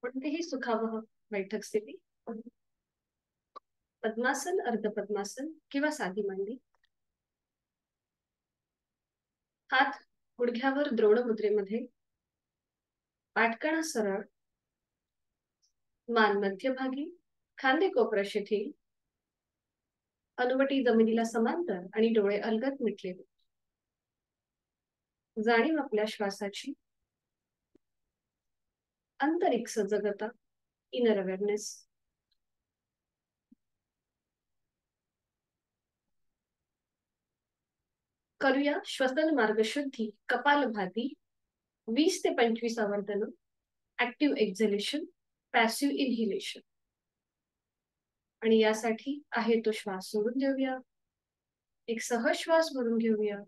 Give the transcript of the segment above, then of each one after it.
कोणतीही सुखावह बैठक स्थिती, पद्मासन, अर्धपद्मासन किंवा साधी मांडी. हात गुडघ्यावर द्रोण मुद्रेमध्ये, पाठकणा सरळ, मान मध्यभागी, खांदे कोपरा शिथिल, अनुवटी जमिनीला समांतर आणि डोळे अलगद मिटलेले. जाणीव आपल्या श्वासाची, आंतरिक सजगता, इनर अवेअरनेस. करूया श्वसन मार्ग शुद्धी कपालभाती, 20 ते 25 आवर्तन. Active exhalation, passive inhalation. आणि यासाठी आहे तो श्वास सोडून देऊया, एक सहज श्वास भरून घेऊया.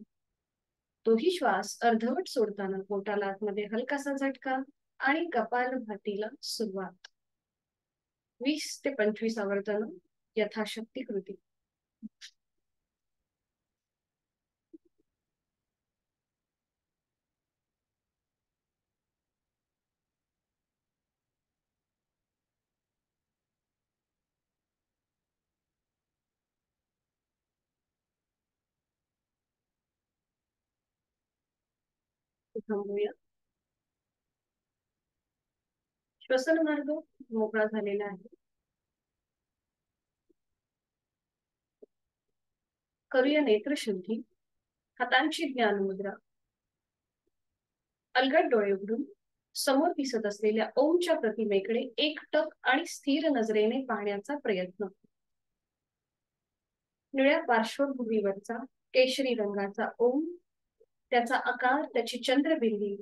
तोही श्वास अर्धवट सोडताना पोटाला आतमध्ये हलकासा झटका आणि कपालभातीला सुरुवात. 20 ते 25 आवर्तन, यथाशक्ती कृती. थांबूया. श्वसन मार्ग मोकळा झालेला आहे. करूया नेत्रशुद्धी. हातांची ज्ञान मुद्रा, अलगद डोळे उघडून समोर दिसत असलेल्या ओमच्या प्रतिमेकडे एकटक आणि स्थिर नजरेने पाहण्याचा प्रयत्न. निळ्या पार्श्वभूमीवरचा केशरी रंगाचा ओम, त्याचा आकार, त्याची चंद्रबिंदी,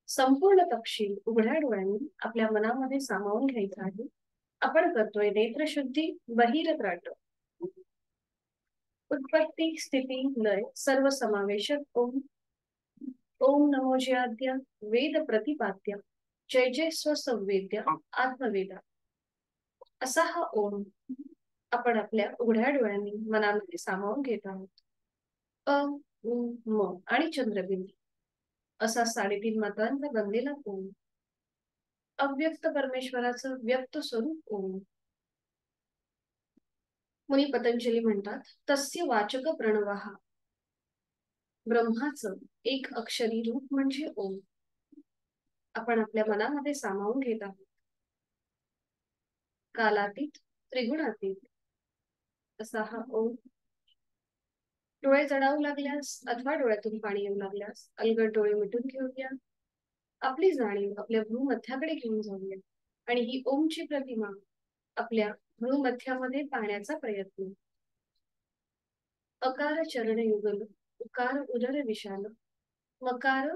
संपूर्ण तपशील उघड्या डोळ्यांनी आपल्या मनामध्ये सामावून घ्यायचा आहे. आपण करतोय नेत्रशुद्धी बहिरत्राट. उत्पत्ती, स्थिती, लय सर्व समावेशक ओम. ओम नमो जयाद्य, वेद प्रतिपाद्य, जय जय स्वसंवेद्य आत्मवेदा. असा हा ओम आपण आपल्या उघड्या डोळ्यांनी मनामध्ये सामावून घेत आहोत. अ, म आणि चंद्रबिंदी असा 3.5 मात्रांचा बनलेला ओम, अव्यक्त परमेश्वराचं व्यक्त स्वरूप ओम. मुनी पतंजली म्हणतात, तस्य वाचक प्रणवः. ब्रह्माचं एक अक्षरी रूप म्हणजे ओम आपण आपल्या मनामध्ये सामावून घेत आहोत. कालातीत, त्रिगुणातीत असा हा ओम. डोळे जडावू लागल्यास अथवा डोळ्यातून पाणी येऊ लागल्यास अलगद डोळे मिटून घेऊया. आपली जाणीव आपल्या भ्रूमध्याकडे घेऊन जाऊया आणि ही ओमची प्रतिमा आपल्या भ्रूमध्यामध्ये पाहण्याचा प्रयत्न. अकार चरण युगल, उकार उदर विशाल, मकार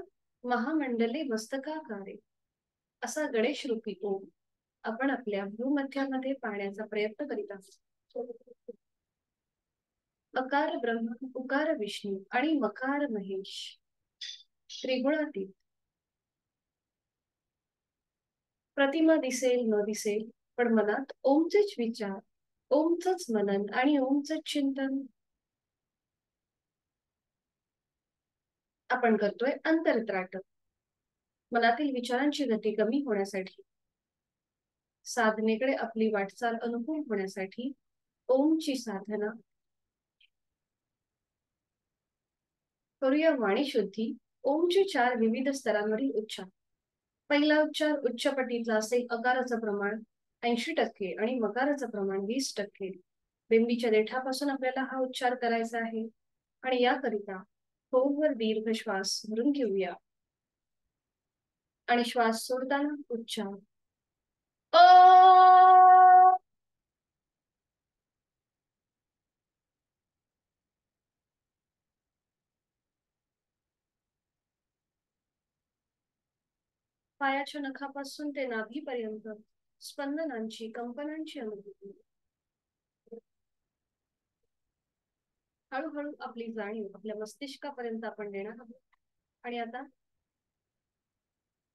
महामंडले मस्तकाकारे. असा गणेश रूपी ओम आपण आपल्या भूमध्यामध्ये पाहण्याचा प्रयत्न करीत आहोत. अकार ब्रह्म, उकार विष्णू आणि मकार महेश, त्रिगुणातीत. प्रतिमा दिसेल न दिसेल, पण मनात ओमचेच विचार, ओमचंच मनन आणि ओमचंच चिंतन. आपण करतोय अंतरत्राटक. मनातील विचारांची गती कमी होण्यासाठी, साधनेकडे आपली वाटचाल अनुकूल होण्यासाठी ओमची साधना. करूया वाणी शुद्धी. ओमचे 4 विविध स्तरांवरील उच्चार. पहिला उच्चार उच्च पटीतला असेल. अकाराचं प्रमाण 80% आणि मकाराचं प्रमाण 20%. बिंबीच्या देठापासून आपल्याला हा उच्चार करायचा आहे आणि याकरिता खोलवर दीर्घ श्वास भरून घेऊया आणि श्वास सोडताना उच्चार अ. पायाच्या नखापासून ते नाभीपर्यंत स्पंदनांची, कंपनांची अनुभूती. हळूहळू आपली जाणीव आपल्या मस्तिष्कापर्यंत आपण देणार आहोत. आणि आता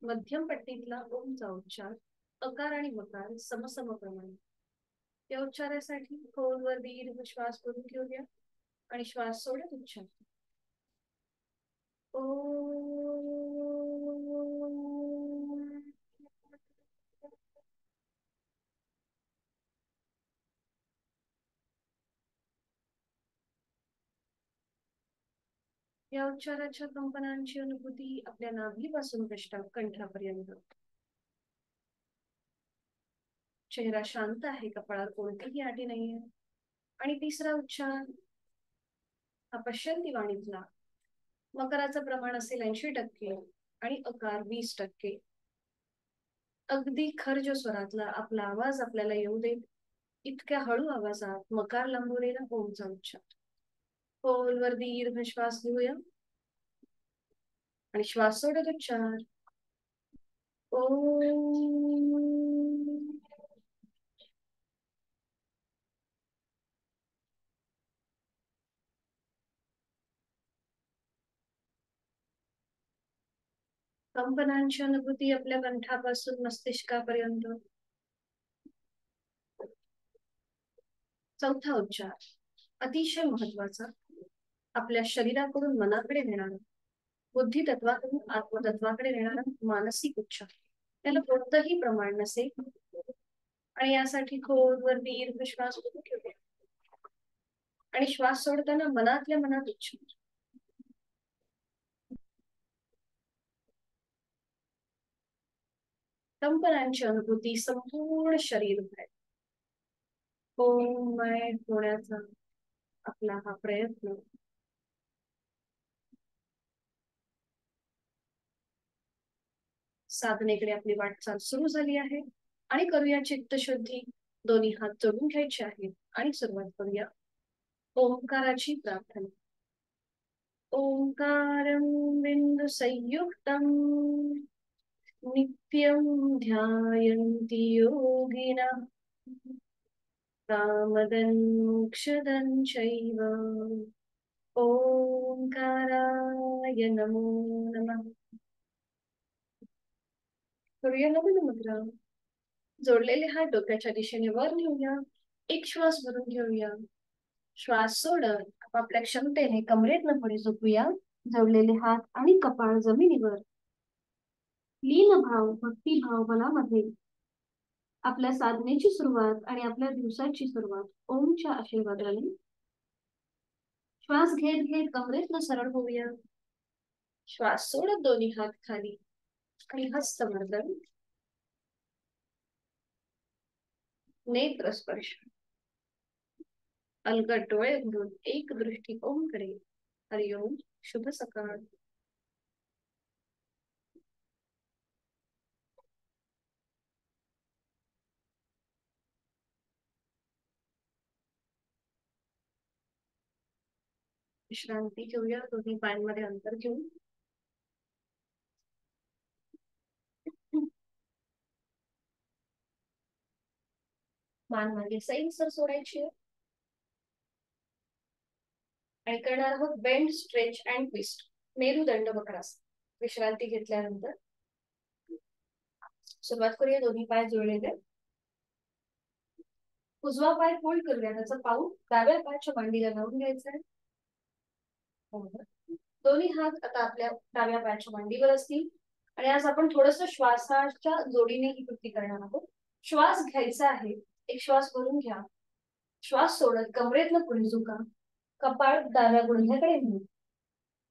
मध्यम पट्टीतला ओमचा उच्चार, अकार आणि मकार समसम प्रमाणे. या उच्चारासाठी खोलवर दीर्घ श्वास भरून घेऊया आणि श्वास सोडत उच्चार ओ. या उच्चाराच्या कंपनांची अनुभूती आपल्या नाभीपासून कंठापर्यंत. चेहरा शांत आहे, कपाळावर कोणतीही आटी नाहीये. आणि तिसरा उच्चार हा पश्यंती वाणीतला. मकराचं प्रमाण असेल 80% आणि अकार 20%. अगदी खर्ज स्वरातला आपला आवाज आपल्याला येऊ दे इतक्या हळू आवाजात मकार लांबवलेला ओमचा उच्चार. खोलवर दीर्घ श्वास घेऊया आणि श्वास सोडत उच्चार ओम. कंपनांची अनुभूती आपल्या कंठापासून मस्तिष्कापर्यंत. चौथा उच्चार अतिशय महत्वाचा, आपल्या शरीराकडून मनाकडे नेणारा, बुद्धी तत्वाकडून आत्मतत्वाकडे नेणारा मानसिक उच्चार. त्याला कोणतंही प्रमाण नसेल. आणि यासाठी खोलवर दीर्घ श्वास घेऊया आणि श्वास सोडताना मनातल्या मनात उच्चार. कंपनांची अनुभूती संपूर्ण शरीर आहे. ओममय होण्याचा आपला हा प्रयत्न साधनेकडे आपली वाटचाल सुरू झाली आहे. आणि करूया चित्तशुद्धी. दोन्ही हात जोडून घ्यायचे आहेत आणि सुरुवात करूया ओंकाराची प्रार्थना. ओंकारं बिंदु संयुक्तम नित्यं ध्यायन्ति योगिनः कामदं मोक्षदं चैव. ओंकाराय नमो नमः. करूया नवीन मुद्रा. जोडलेले हात डोक्याच्या दिशेने वर नेऊया. एक श्वास भरून घेऊया. श्वास सोडत आपापल्या क्षमतेने कमरेतनं पुढे झोपूया. जोडलेले हात आणि कपाळ जमिनीवर. लीन भाव भक्तिभाव मनामध्ये. आपल्या साधनेची सुरुवात आणि आपल्या दिवसाची सुरुवात ओमच्या आशीर्वादाने. श्वास घेत घेत कमरेतनं सरळ होऊया. श्वास सोडत दोन्ही हात खाली आणि हस्तमर्दन. नेत्र स्पर्श. अलगद डोळे उघडून एक दृष्टी ओमकडे. हरिओम. शुभ सकाळ. विश्रांती घेऊया. दोन्ही पायांमध्ये अंतर घेऊन मान मागे सैलसर सोडायची आणि करणार आहोत बेंड स्ट्रेच अँड ट्विस्ट. मेरुदंड वक्रासन. विश्रांती घेतल्यानंतर सुरुवात करूया. दोन्ही पाय जुळलेले. उजवा पाय फोल्ड करूया. त्याचा पाऊल डाव्या पायाच्या मांडीला लावून घ्यायचा आहे. दोन्ही हात आता आपल्या डाव्या पायाच्या मांडीवर असतील. आणि आज आपण थोडस श्वासाच्या जोडीने ही कृती करणार आहोत. श्वास घ्यायचा आहे. एक श्वास भरून घ्या. श्वास सोडत कमरेतनं पुढे झुका. कपाळ डाव्या गुडघ्याकडे नेऊ.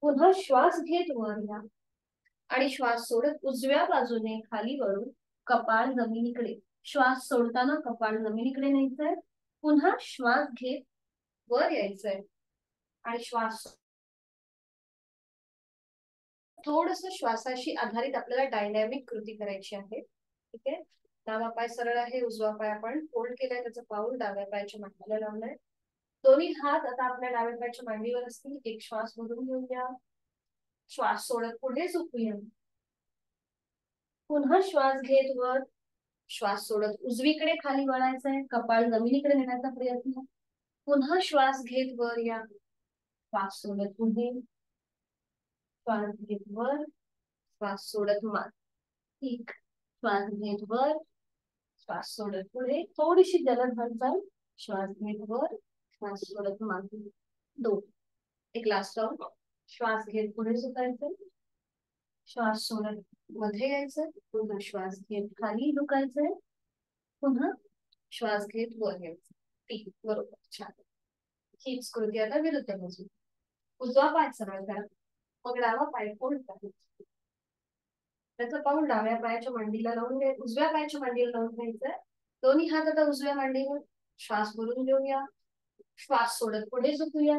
पुन्हा श्वास घेत वर या आणि श्वास सोडत उजव्या बाजूने खाली वळून कपाळ जमिनीकडे. श्वास सोडताना कपाळ जमिनीकडे न्यायचंय. पुन्हा श्वास घेत वर यायचंय आणि श्वास थोडस श्वासाशी आधारित आपल्याला डायनॅमिक कृती करायची आहे. ठीक आहे. डावा पाय सरळ आहे. उजवा पाय आपण फोल्ड केलाय. त्याचं पाऊल डाव्या पायाच्या मांडीला लावलंय. दोन्ही हात आता आपल्या डाव्या पायाच्या मांडीवर असतील. एक श्वास भरून घेऊया. श्वास सोडत पुढे झोपूया. पुन्हा श्वास घेत वर. श्वास सोडत उजवीकडे खाली वळायचंय. कपाळ जमिनीकडे नेण्याचा प्रयत्न. पुन्हा श्वास घेत वर या. श्वास सोडत पुढे. श्वास घेत वर. श्वास सोडत मान. ठीक. श्वास घेत वर. श्वास सोडत पुढे. थोडीशी जलद हालचाल. श्वास घेत वर. श्वास सोडत मागे. दोन. एक लास्ट राऊंड. श्वास घेत पुढे झुकायचं. श्वास सोडत मध्ये यायचं. पुन्हा श्वास घेत खाली झुकायचंय. पुन्हा श्वास घेत वर यायचं. ठीक. बरोबर. छान. हीच कृती आता विरुद्ध बाजू. उजवा पाय सरळ करा. मग डावा पाय फोल्ड करायचा. त्याचं पाऊल डाव्या पायाच्या मांडीला लावून घ्यायचं, उजव्या पायाच्या मांडीला लावून घ्यायचं. दोन्ही हात आता उजव्या मांडीवर. श्वास भरून घेऊया. श्वास सोडत पुढे झोपूया.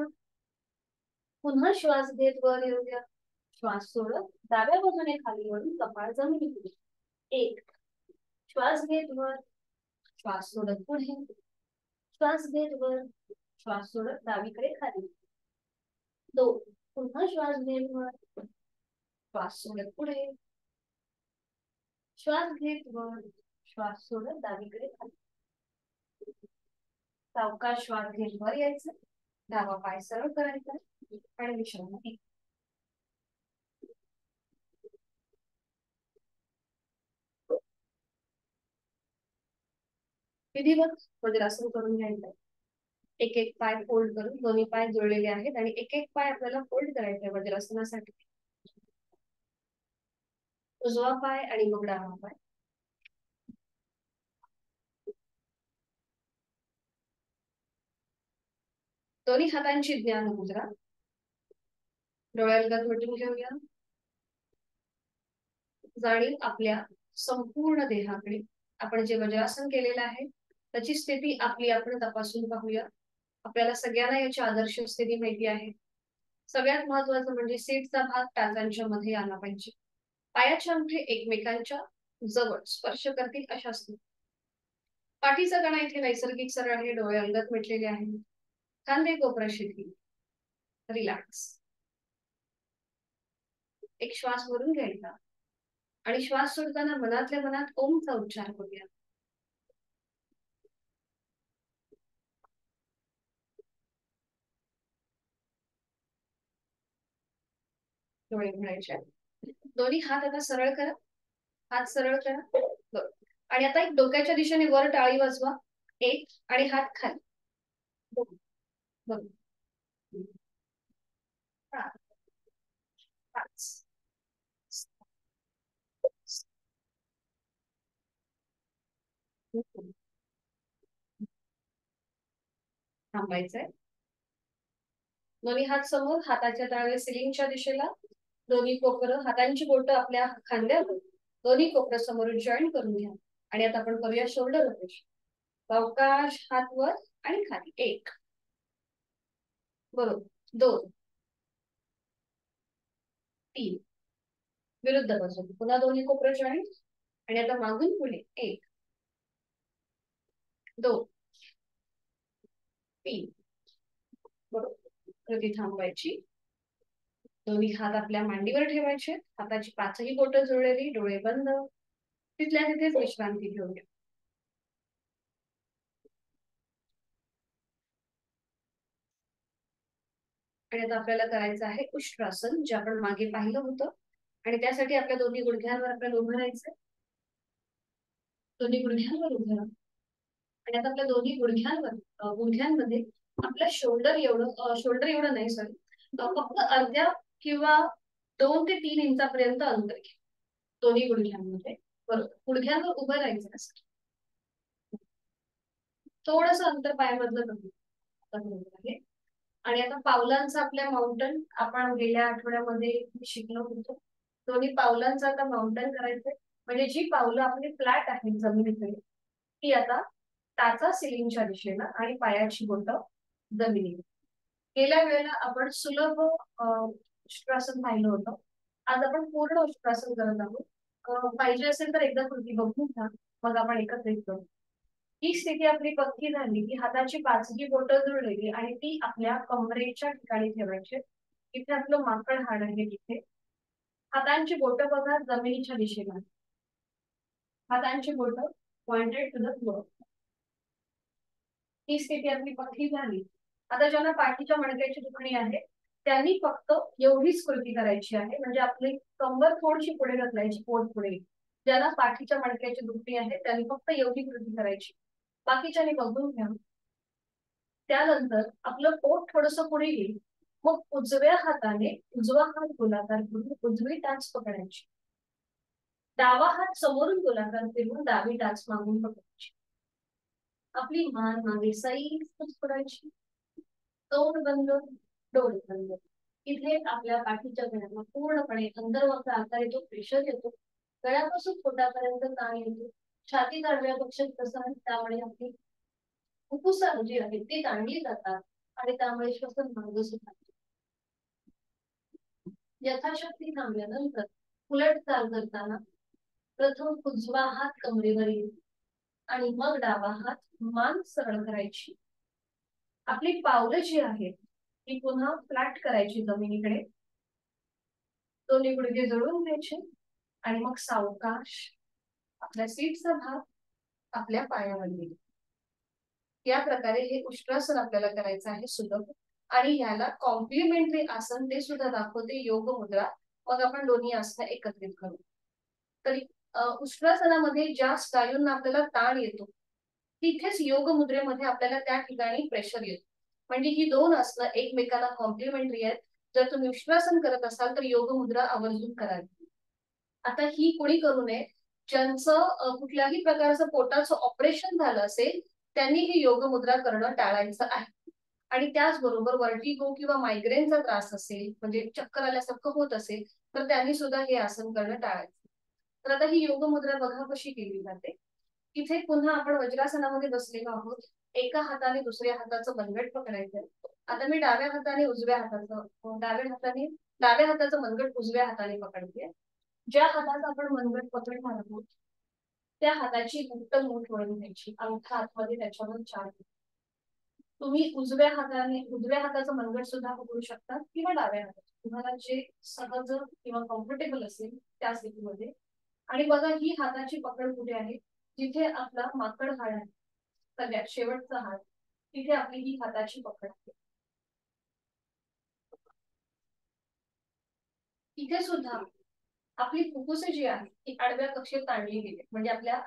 पुन्हा श्वास घेत वर येऊया. श्वास सोडत डाव्या बाजूने खाली वळून कपाळ जमिनीत. एक. श्वास घेत वर. श्वास सोडत पुढे. श्वास घेत वर. श्वास सोडत डावीकडे खाली. दोन. पुन्हा श्वास घेत वर. श्वास सोडत पुढे. श्वास घेत वर. श्वास सोडत डावीकडे खाली. सावकाश श्वास घेत वर यायचं. डावा पाय सरळ करायचा आणि विश्रांती. विधिवत वज्रासन करून घ्यायचं. एक एक पाय फोल्ड करून दोन्ही पाय जोडलेले आहेत आणि एक एक पाय आपल्याला फोल्ड करायचा आहे वज्रासनासाठी. उजवा पाय आणि मग डावा पाय. दोन्ही हातांची ज्ञान मुद्रा. डोळ्यालगत मिटून घेऊया. जाणीव आपल्या संपूर्ण देहाकडे. आपण जे वज्रासन केलेलं आहे त्याची स्थिती आपली आपण तपासून पाहूया. आपल्याला सगळ्यांना याची आदर्श स्थिती माहिती आहे. सगळ्यात महत्वाचं म्हणजे सीटचा भाग टाचांच्या मध्ये आला पाहिजे. पायाचे अंगठे एकमेकांच्या जवळ स्पर्श करतील अशा स्थिती. पाठीचा कणा इथे नैसर्गिक सरळ आहे. डोळे अलगद मिटलेले आहे. खांदे कोपरा शिथिल. रिलॅक्स. एक श्वास भरून घ्यायचा आणि श्वास सोडताना मनातल्या मनात ओमचा उच्चार करूया. डोळे उघडायचे. दोन्ही हात आता सरळ करा. हात सरळ करा. आणि आता एक डोक्याच्या दिशेने वर टाळी वाजवा. एक. आणि हात खाली. दोन. दोन. चार. पाच. थांबायचंय. दोन्ही हात समोर. हाताच्या तळवे सिलिंगच्या दिशेला. दोन्ही कोपरं हातांची बोटं आपल्या खांद्यावर. दोन्ही कोपरं समोरून जॉईन करून घ्या. आणि आता आपण करूया शोल्डर रोटेशन. सावकाश हात वर आणि खाली. एक. बरोबर. दोन. तीन. विरुद्ध बाजू. पुन्हा दोन्ही कोपरं जॉईन. आणि आता मागून पुढे. एक. दोन. तीन. बरोबर. कृती थांबवायची. दोन्ही हात आपल्या मांडीवर ठेवायचे. हाताची पाचही बोटं जुळलेली. डोळे बंद. तिथल्या तिथेच विश्रांती घेऊया. आणि आता आपल्याला करायचं आहे उष्ट्रासन, जे आपण मागे पाहिलं होतं. आणि त्यासाठी आपल्या दोन्ही गुडघ्यांवर आपल्याला उभं राहायचंय. दोन्ही गुडघ्यांवर उभं राहा. आणि आता आपल्या दोन्ही गुडघ्यांमध्ये आपल्या शोल्डर एवढं नाही सॉरी, फक्त अर्ध्या किंवा 2 ते 3 इंचापर्यंत अंतर घ्या दोन्ही गुडघ्यांमध्ये. बरोबर. गुडघ्यांवर उभं राहायचं असं. थोडस अंतर पायामधलं कमी आहे. आणि आता पावलांचं आपल्या माउंटन आपण गेल्या आठवड्यामध्ये शिकलो होतो. दोन्ही पावलांचं आता माउंटन करायचंय. म्हणजे जी पावलं आपली फ्लॅट आहेत जमिनीकडे ती आता टाचा सिलिंगच्या दिशेला आणि पायाची बोटं जमिनीवर. गेल्या वेळेला आपण सुलभ उष्ट्रासन पाहिलं होतं. आज आपण पूर्ण उष्ट्रासन करत आहोत. पाहिजे असेल तर एकदा कृती बघून घ्या. मग आपण एकत्रित करू. ही स्थिती आपली पक्की झाली की हाताची पाचही बोटं जुळलेली आणि ती आपल्या कमरेच्या ठिकाणी ठेवायची. इथे आपलं माकड हाड आहे तिथे. हातांची बोटं बघा जमिनीच्या दिशेला. हातांची बोटं पॉइंटेड टू द फ्लोर. ही स्थिती आपली पक्की झाली. आता ज्यांना पाठीच्या मणक्याची दुखणी आहे त्यांनी फक्त एवढीच कृती करायची आहे. म्हणजे आपली कंबर थोडीशी पुढे ढकलायची. पोट पुढे. ज्यांना पाठीच्या मणक्याची दुखणी आहे त्यांनी फक्त एवढी कृती करायची. बाकीच्याने बघून घ्या. त्यानंतर आपलं पोट थोडस पुढे येईल. मग उजव्या हाताने उजवा हात गोलाकार करून उजवी टाच पकडायची. डावा हात समोरून गोलाकार फिरवून डावी टाच मागून पकडायची. आपली मान मागे सैल पकडायची. तोंड बंद. डोळे बंद. इथे आपल्या पाठीच्या गळ्याला पूर्णपणे अंतर्वाचा आकार येतो, प्रेशर येतो, गळ्यापासून पोटापर्यंत ताण येतो, छाती आडव्या कक्षेत प्रसार, त्यामुळे आपली फुफ्फुसं जी आहेत ती ताणली जातात आणि त्यामुळे श्वसन मार्ग सुधारतो. यथाशक्ती थांबल्यानंतर उलट चाल करताना प्रथम उजवा हात कमरेवर येईल आणि मग डावा हात मान सरळ करायची. आपली पावलं जी आहेत ती पुन्हा फ्लॅट करायची जमिनीकडे, दोन्ही गुडघे जोडून घ्यायचे आणि मग सावकाश आपल्या सीटचा भाग आपल्या पायावर येईल. या प्रकारे हे उष्ट्रासन आपल्याला करायचं आहे सुलभ. आणि याला कॉम्प्लिमेंटरी आसन ते सुद्धा दाखवते योग मुद्रा. मग आपण दोन्ही आसनं एकत्रित करू. तरी उष्ट्रासनामध्ये ज्या स्नायूंना आपल्याला ताण येतो तिथेच योग मुद्रेमध्ये आपल्याला त्या ठिकाणी प्रेशर येतो. म्हणजे ही दोन आसनं एकमेकांना कॉम्प्लिमेंटरी आहेत. जर तुम्ही उष्ट्रासन करत असाल तर योग मुद्रा आवर्जून करावी. आता ही कोणी करू नये ज्यांचं कुठल्याही प्रकारचं पोटाचं ऑपरेशन झालं असेल त्यांनी ही योग मुद्रा करणं टाळायचं आहे. आणि त्याचबरोबर वर्टिगो किंवा मायग्रेनचा त्रास असेल, म्हणजे चक्कर आल्यासारखं होत असेल तर त्यांनी सुद्धा हे आसन करणं टाळायचं. तर आता ही योग मुद्रा बघा कशी केली जाते. इथे पुन्हा आपण वज्रासनामध्ये बसलेलो आहोत. एका हाताने दुसऱ्या हाताचं मनगट पकडायचं. आता मी डाव्या हाताने डाव्या हाताचं मनगट उजव्या हाताने पकडते. ज्या हाताचा आपण मनगट पकडणार आहोत त्या हाताची घट्ट मूठ वळून घ्यायची, अंगठा आतमध्ये त्याच्यावर चार. तुम्ही उजव्या हाताचं मनगट सुद्धा पकडू शकता किंवा डाव्या हाताचं, तुम्हाला जे सहज किंवा कम्फर्टेबल असेल त्या स्थितीमध्ये. आणि बघा ही हाताची पकड कुठे आहे, जिथे आपला माकड हाड आहे सगळ्यात शेवटचा हाड, तिथे आपली ही हाताची पकड आहे. इथे सुद्धा आपली फुफ्फुसे जी आहे ती आडव्या कक्षेत ताणली गेली, म्हणजे आपल्या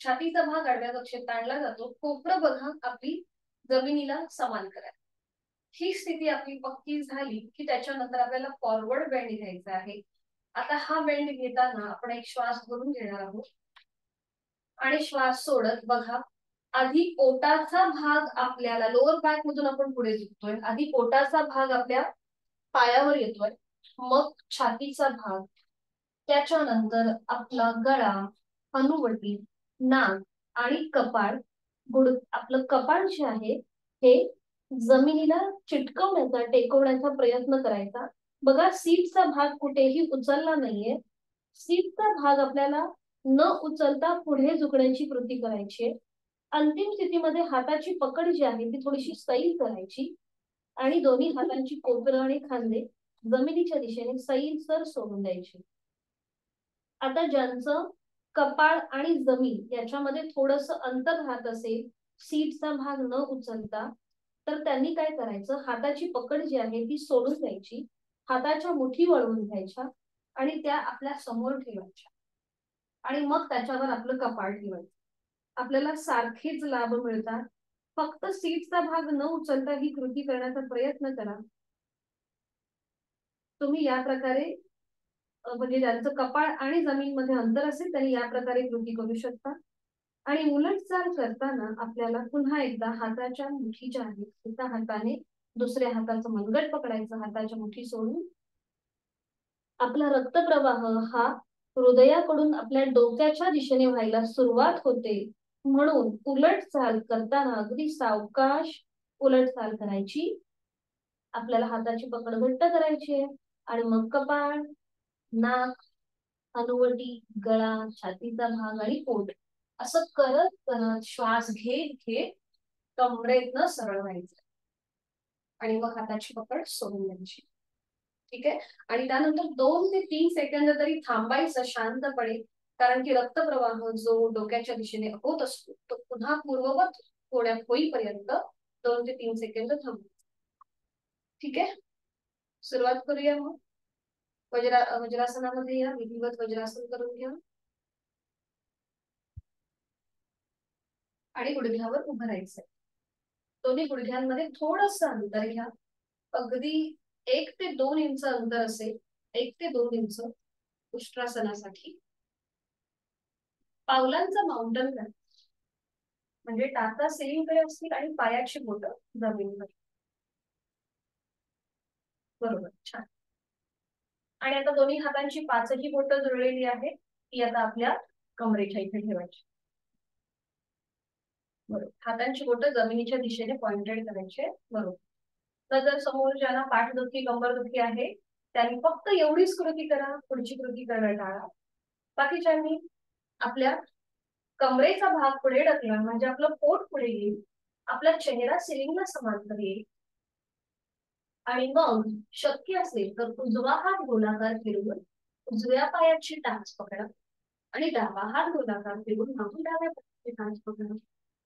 छातीचा भाग आडव्या कक्षेत ताणला जातो. कोपरं बघा आपली जमिनीला समान करा. ही स्थिती आपली पक्की झाली की त्याच्यानंतर आपल्याला फॉरवर्ड बेंड घ्यायचा आहे. आता हा बेंड घेताना आपण एक श्वास भरून घेणार आहोत आणि श्वास सोडत बघा आधी पोटाचा भाग आपल्याला लोअर बॅक मधून आपण पुढे झुकतोय. आधी पोटाचा भाग आपल्या पायावर येतोय, मग छातीचा भाग, त्याच्यानंतर आपला गळा, हनुवटी, नाक आणि कपाळ. आपलं कपाळ जे आहे हे जमिनीला चिटकवण्याचा, टेकवण्याचा प्रयत्न करायचा. बघा सीटचा भाग कुठेही उचलला नाहीये. सीटचा भाग आपल्याला न उचलता पुढे झुकण्याची कृती करायची. अंतिम स्थितीमध्ये हाताची पकड जी आहे ती थोडीशी सैल करायची आणि दोन्ही हातांची कोपरं आणि खांदे जमिनीच्या दिशेने सैलसर सोडून द्यायचे. आता ज्यांचं कपाळ आणि जमीन याच्यामध्ये थोडस अंतर राहत असेल, सीटचा भाग न उचलता, तर त्यांनी काय करायचं, हाताची पकड जी आहे ती सोडून द्यायची, हाताच्या मुठी वळवून घ्यायच्या आणि त्या आपल्या समोर ठेवायच्या आणि मग त्याच्यावर आपलं कपाळ ठेवायचं. आपल्याला सारखेच लाभ मिळतात. फक्त सीटचा भाग न उचलता ही कृती करण्याचा प्रयत्न करा. तुम्ही या प्रकारे म्हणजे ज्यांचं कपाळ आणि जमीन मध्ये अंतर असेल त्यांनी या प्रकारे कृती करू शकता. आणि उलट चाल करताना आपल्याला पुन्हा एकदा हाताच्या मुठीच्या आहेत एका हाताने दुसऱ्या हाताचं मनगट पकडायचं, हाताच्या मुठी सोडून आपला रक्तप्रवाह हा हृदयाकडून आपल्या डोक्याच्या दिशेने व्हायला सुरुवात होते. म्हणून उलट चाल करताना अगदी सावकाश उलट चाल करायची. आपल्याला हाताची पकड घट्ट करायची आहे आणि मग कपाळ, नाक, हनुवटी, गळा, छातीचा भाग आणि पोट असं करत करत श्वास घेत घेत कमरेतनं सरळ व्हायचं आणि मग हाताची पकड सोडून द्यायची. ठीक आहे. आणि त्यानंतर 2 ते 3 सेकंद तरी थांबायचं शांतपणे, कारण की रक्तप्रवाह जो डोक्याच्या दिशेने होत असतो तो पुन्हा पूर्ववत होईपर्यंत 2 ते 3 सेकंद थांबायचं. ठीक आहे, सुरुवात करूया. मग वज्रासनामध्ये या, विधिवत वज्रासन करून घ्या आणि गुडघ्यावर उभं राहायचंय. दोन्ही गुडघ्यांमध्ये थोडस अंतर घ्या, अगदी 1 ते 2 इंच अंतर असेल, 1 ते 2 इंच उष्ट्रासनासाठी. पावलांचा माउंटन करा, म्हणजे टाचा सिलिंगकडे असतील आणि पायाची बोटं जमिनीवर. बरोबर, छान. आणि आता दोन्ही हातांची पाचही बोटं जुळलेली आहे, ती आता आपल्या कमरेच्या इथे ठेवायची. बरोबर, हातांची बोटं जमिनीच्या दिशेने पॉइंटेड करायचे. बरोबर. तर जर समोर ज्यांना पाठदुखी कंबरदुखी आहे त्यांनी फक्त एवढीच कृती करा, पुढची कृती करणं टाळा. बाकीच्यांनी आपल्या कमरेचा भाग पुढे ढकला, म्हणजे आपलं पोट पुढे येईल, आपला चेहरा सिलिंगला समांतर येईल. आणि मग शक्य असेल तर उजवा हात गोलाकार फिरवून उजव्या पायाची टाच पकडा आणि डावा हात गोलाकार फिरवून मग डाव्या पायाची टाच पकडा.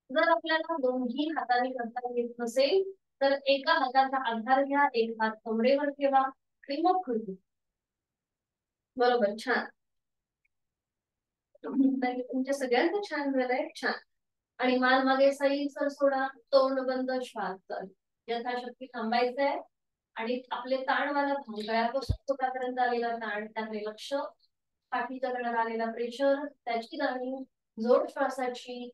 जर आपल्याला दोन्ही हाताने करता येत नसेल तर एका हाताचा आधार घ्या, एक हात कमरेवर ठेवा आणि मग कृती. बरोबर, छान. तुमच्या सगळ्यांचं छान झालंय, छान. आणि मान मागे सैल सोडा, तोंड बंद, श्वास चालू. यथाशक्ती थांबायचंय आणि आपले ताणवाला गळ्यापासून पोटापर्यंत आलेला ताण, त्याकडे लक्ष, पाठीच्या गळ्यात आलेला प्रेशर, त्याची जाणीव, जोड श्वासाची.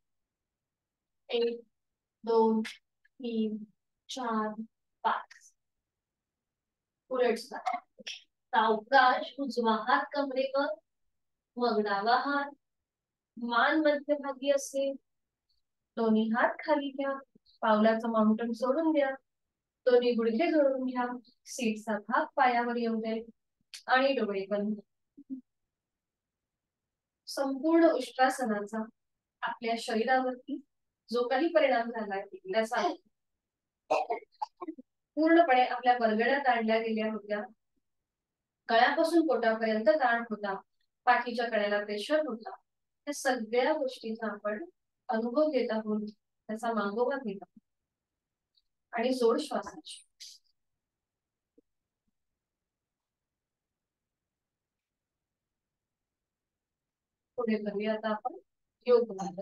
1 2 3 4 5. उलट सावकाश उजवा हात कमरेवर, मग डावा हात, मान मध्यभागी असेल, दोन्ही हात खाली घ्या, पावलाचं माउंटन सोडून द्या, दोन्ही गुडघे जोडून घ्या, सीटचा भाग पायावर येऊ दे आणि डोळे बंद. संपूर्ण उष्ट्रासनाचा आपल्या शरीरावरती जो काही परिणाम झालाय त्याचा पूर्णपणे आपल्या बरगड्या ताणल्या गेल्या होत्या, गळ्यापासून पोटापर्यंत ताण होता, पाठीच्या कड्याला प्रेशर होता, त्या सगळ्या गोष्टीचा आपण अनुभव घेत आहोत, त्याचा मागोवा घेत आहोत. आणि जोड श्वासाची पुढे करूया आता आपण योग मार्ग.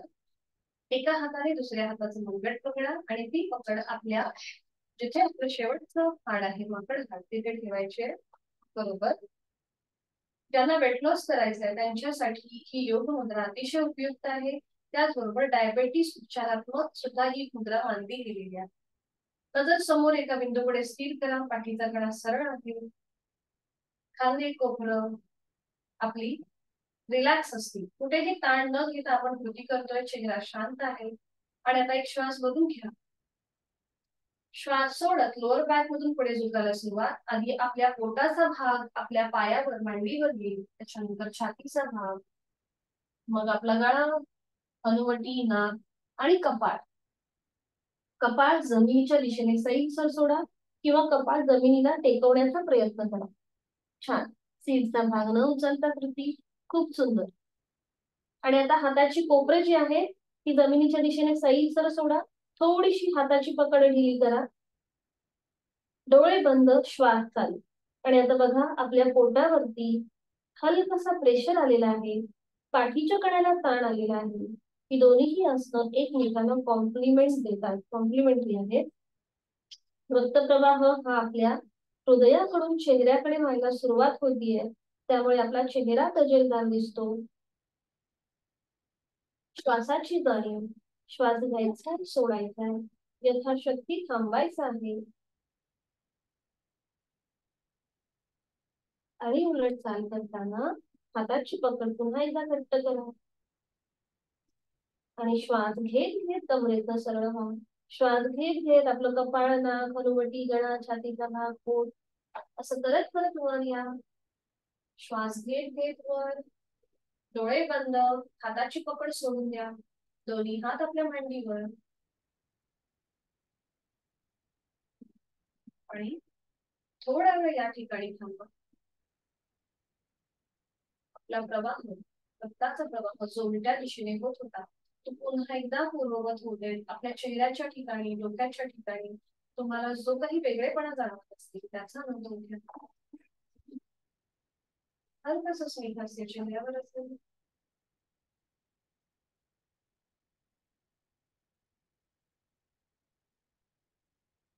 एका हाताने दुसऱ्या हाताचं मनगट पकडा आणि ती पकड आपल्या जिथे आपलं शेवटचं हाड आहे माकड हाड तिथे ठेवायचे. बरोबर. ज्यांना वेट लॉस करायचंय त्यांच्यासाठी ही योग मुद्रा अतिशय उपयुक्त आहे. त्याचबरोबर डायबेटीस उपचारात्मक सुद्धा ही मुद्रा मानली गेलेली आहे. नजर समोर एका बिंदूकडे स्थिर करा, पाठीचा कणा सरळ आहे, खांदे कोपरं आपली रिलॅक्स असतील, कुठेही ताण न घेता आपण कृती करतोय, चेहरा शांत आहे. आणि आता एक श्वास बघून घ्या. श्वास सोडत लोअर बॅक मधून पुढे झुकायला सुरुवात. आधी आपल्या पोटाचा भाग आपल्या पायावर मांडीवर येईल, त्याच्यानंतर छातीचा भाग, मग आपला गळा, हनुवटी, नाक आणि कपाळ. कपाळ जमिनीच्या दिशेने सैल सोडा किंवा कपाळ जमिनीला टेकवण्याचा प्रयत्न करा. छान. सीटचा भाग न उचलता कृती, खूप सुंदर. आणि आता हाताची कोपरे जी आहे ती जमिनीच्या दिशेने सैल सोडा, थोडीशी हाताची पकड ढिली करा, डोळे बंद, श्वास चालू. आणि आता बघा आपल्या पोटावरती हलकासा प्रेशर आलेला आहे, पाठीच्या कण्याला ताण आलेला आहे. ही दोन्हीही असणं एकमेकांना कॉम्प्लिमेंट देतात, कॉम्प्लिमेंटरी आहेत. रक्तप्रवाह हा आपल्या हृदयाकडून चेहऱ्याकडे व्हायला सुरुवात होतीये, त्यामुळे आपला चेहरा तजेलदार दिसतो. श्वासाची जाणीव, श्वास घ्यायचा सोडायचा, यथाशक्ती थांबायचा आहे. आणि उलट चाल करताना हाताची पकड पुन्हा एकदा घट्ट करा आणि श्वास घेत घेत कमरेचं सरळ व्हा. श्वास घेत घेत आपलं कपाळ, नाक, हनुवटी, गळा, छातीचा भाग, पोट असं करत करत वर या. श्वास घेत घेत वर, डोळे बंद, हाताची पकड सोडून द्या, दोन्ही हात आपल्या मांडीवर. आणि थोडा वेळ या ठिकाणी थांबा. आपला प्रवाह, रक्ताचा प्रवाह जो उलट्या दिशेने होत होता तो पुन्हा एकदा पूर्ववत होऊ दे. आपल्या चेहऱ्याच्या ठिकाणी, डोक्याच्या ठिकाणी तुम्हाला जो काही वेगळेपणा जाणवत असतील त्याचा अनुभव घ्या. हलकसं स्मित हास्य चेहऱ्यावर असेल.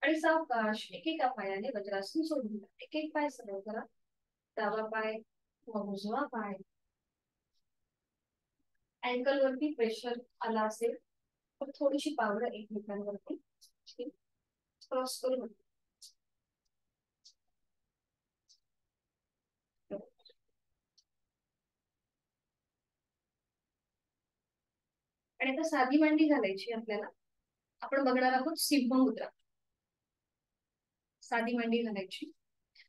आणि सावकाश एकेका पायाने वज्रासन सोडून द्या. एक एक पाय सरळ करा, डावा पाय व उजवा पाय. अँकल वरती प्रेशर आला असेल तर थोडीशी पावलं एकमेकांवरती क्रॉस करून आणि आता साधी मांडी घालायची आपल्याला. आपण बघणार आहोत सिंह मुद्रा. साधी मांडी घालायची,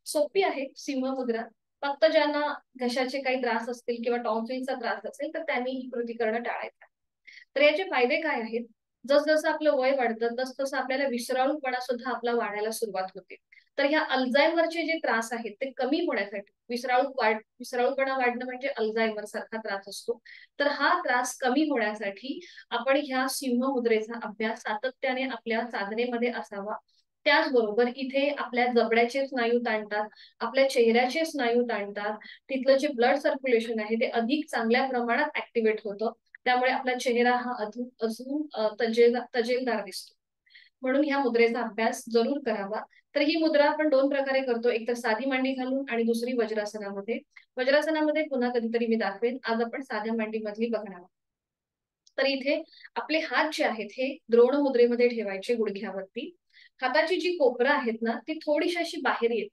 सोपी आहे सिंह मुद्रा. फक्त ज्यांना घशाचे काही त्रास असतील किंवा टॉन्सिलचा त्रास असेल तर त्यांनी ही कृती करणं टाळायचं. तर याचे फायदे काय आहेत? जसजसं आपलं वय वाढतं तसतसं आपल्याला विसराळूपणा सुद्धा आपला वाढायला सुरुवात होते. तर ह्या अल्झायमरचे जे त्रास आहेत ते कमी होण्यासाठी, विसराळूपणा वाढणं म्हणजे अल्झायमर सारखा त्रास असतो. तर हा त्रास कमी होण्यासाठी आपण ह्या सिंह मुद्रेचा अभ्यास सातत्याने आपल्या साधनेमध्ये असावा. त्याचबरोबर इथे आपल्या जबड्याचे स्नायू ताणतात, आपल्या चेहऱ्याचे स्नायू ताणतात, तिथलं जे ब्लड सर्क्युलेशन आहे ते अधिक चांगल्या प्रमाणात ऍक्टिव्हेट होतं. त्यामुळे आपला चेहरा हा अजून तजेलदार दिसतो. म्हणून ह्या मुद्रेचा अभ्यास जरूर करावा. तर ही मुद्रा आपण दोन प्रकारे करतो, एक तर साधी मांडी घालून आणि दुसरी वज्रासनामध्ये. वज्रासनामध्ये पुन्हा कधीतरी मी दाखवेन, आज आपण साध्या मांडीमधली बघणार आहोत. तर इथे आपले हात जे आहेत हे द्रोण मुद्रेमध्ये ठेवायचे गुडघ्यावरती. हाताची जी कोपरं आहेत ना ती थोडीशी अशी बाहेर येते,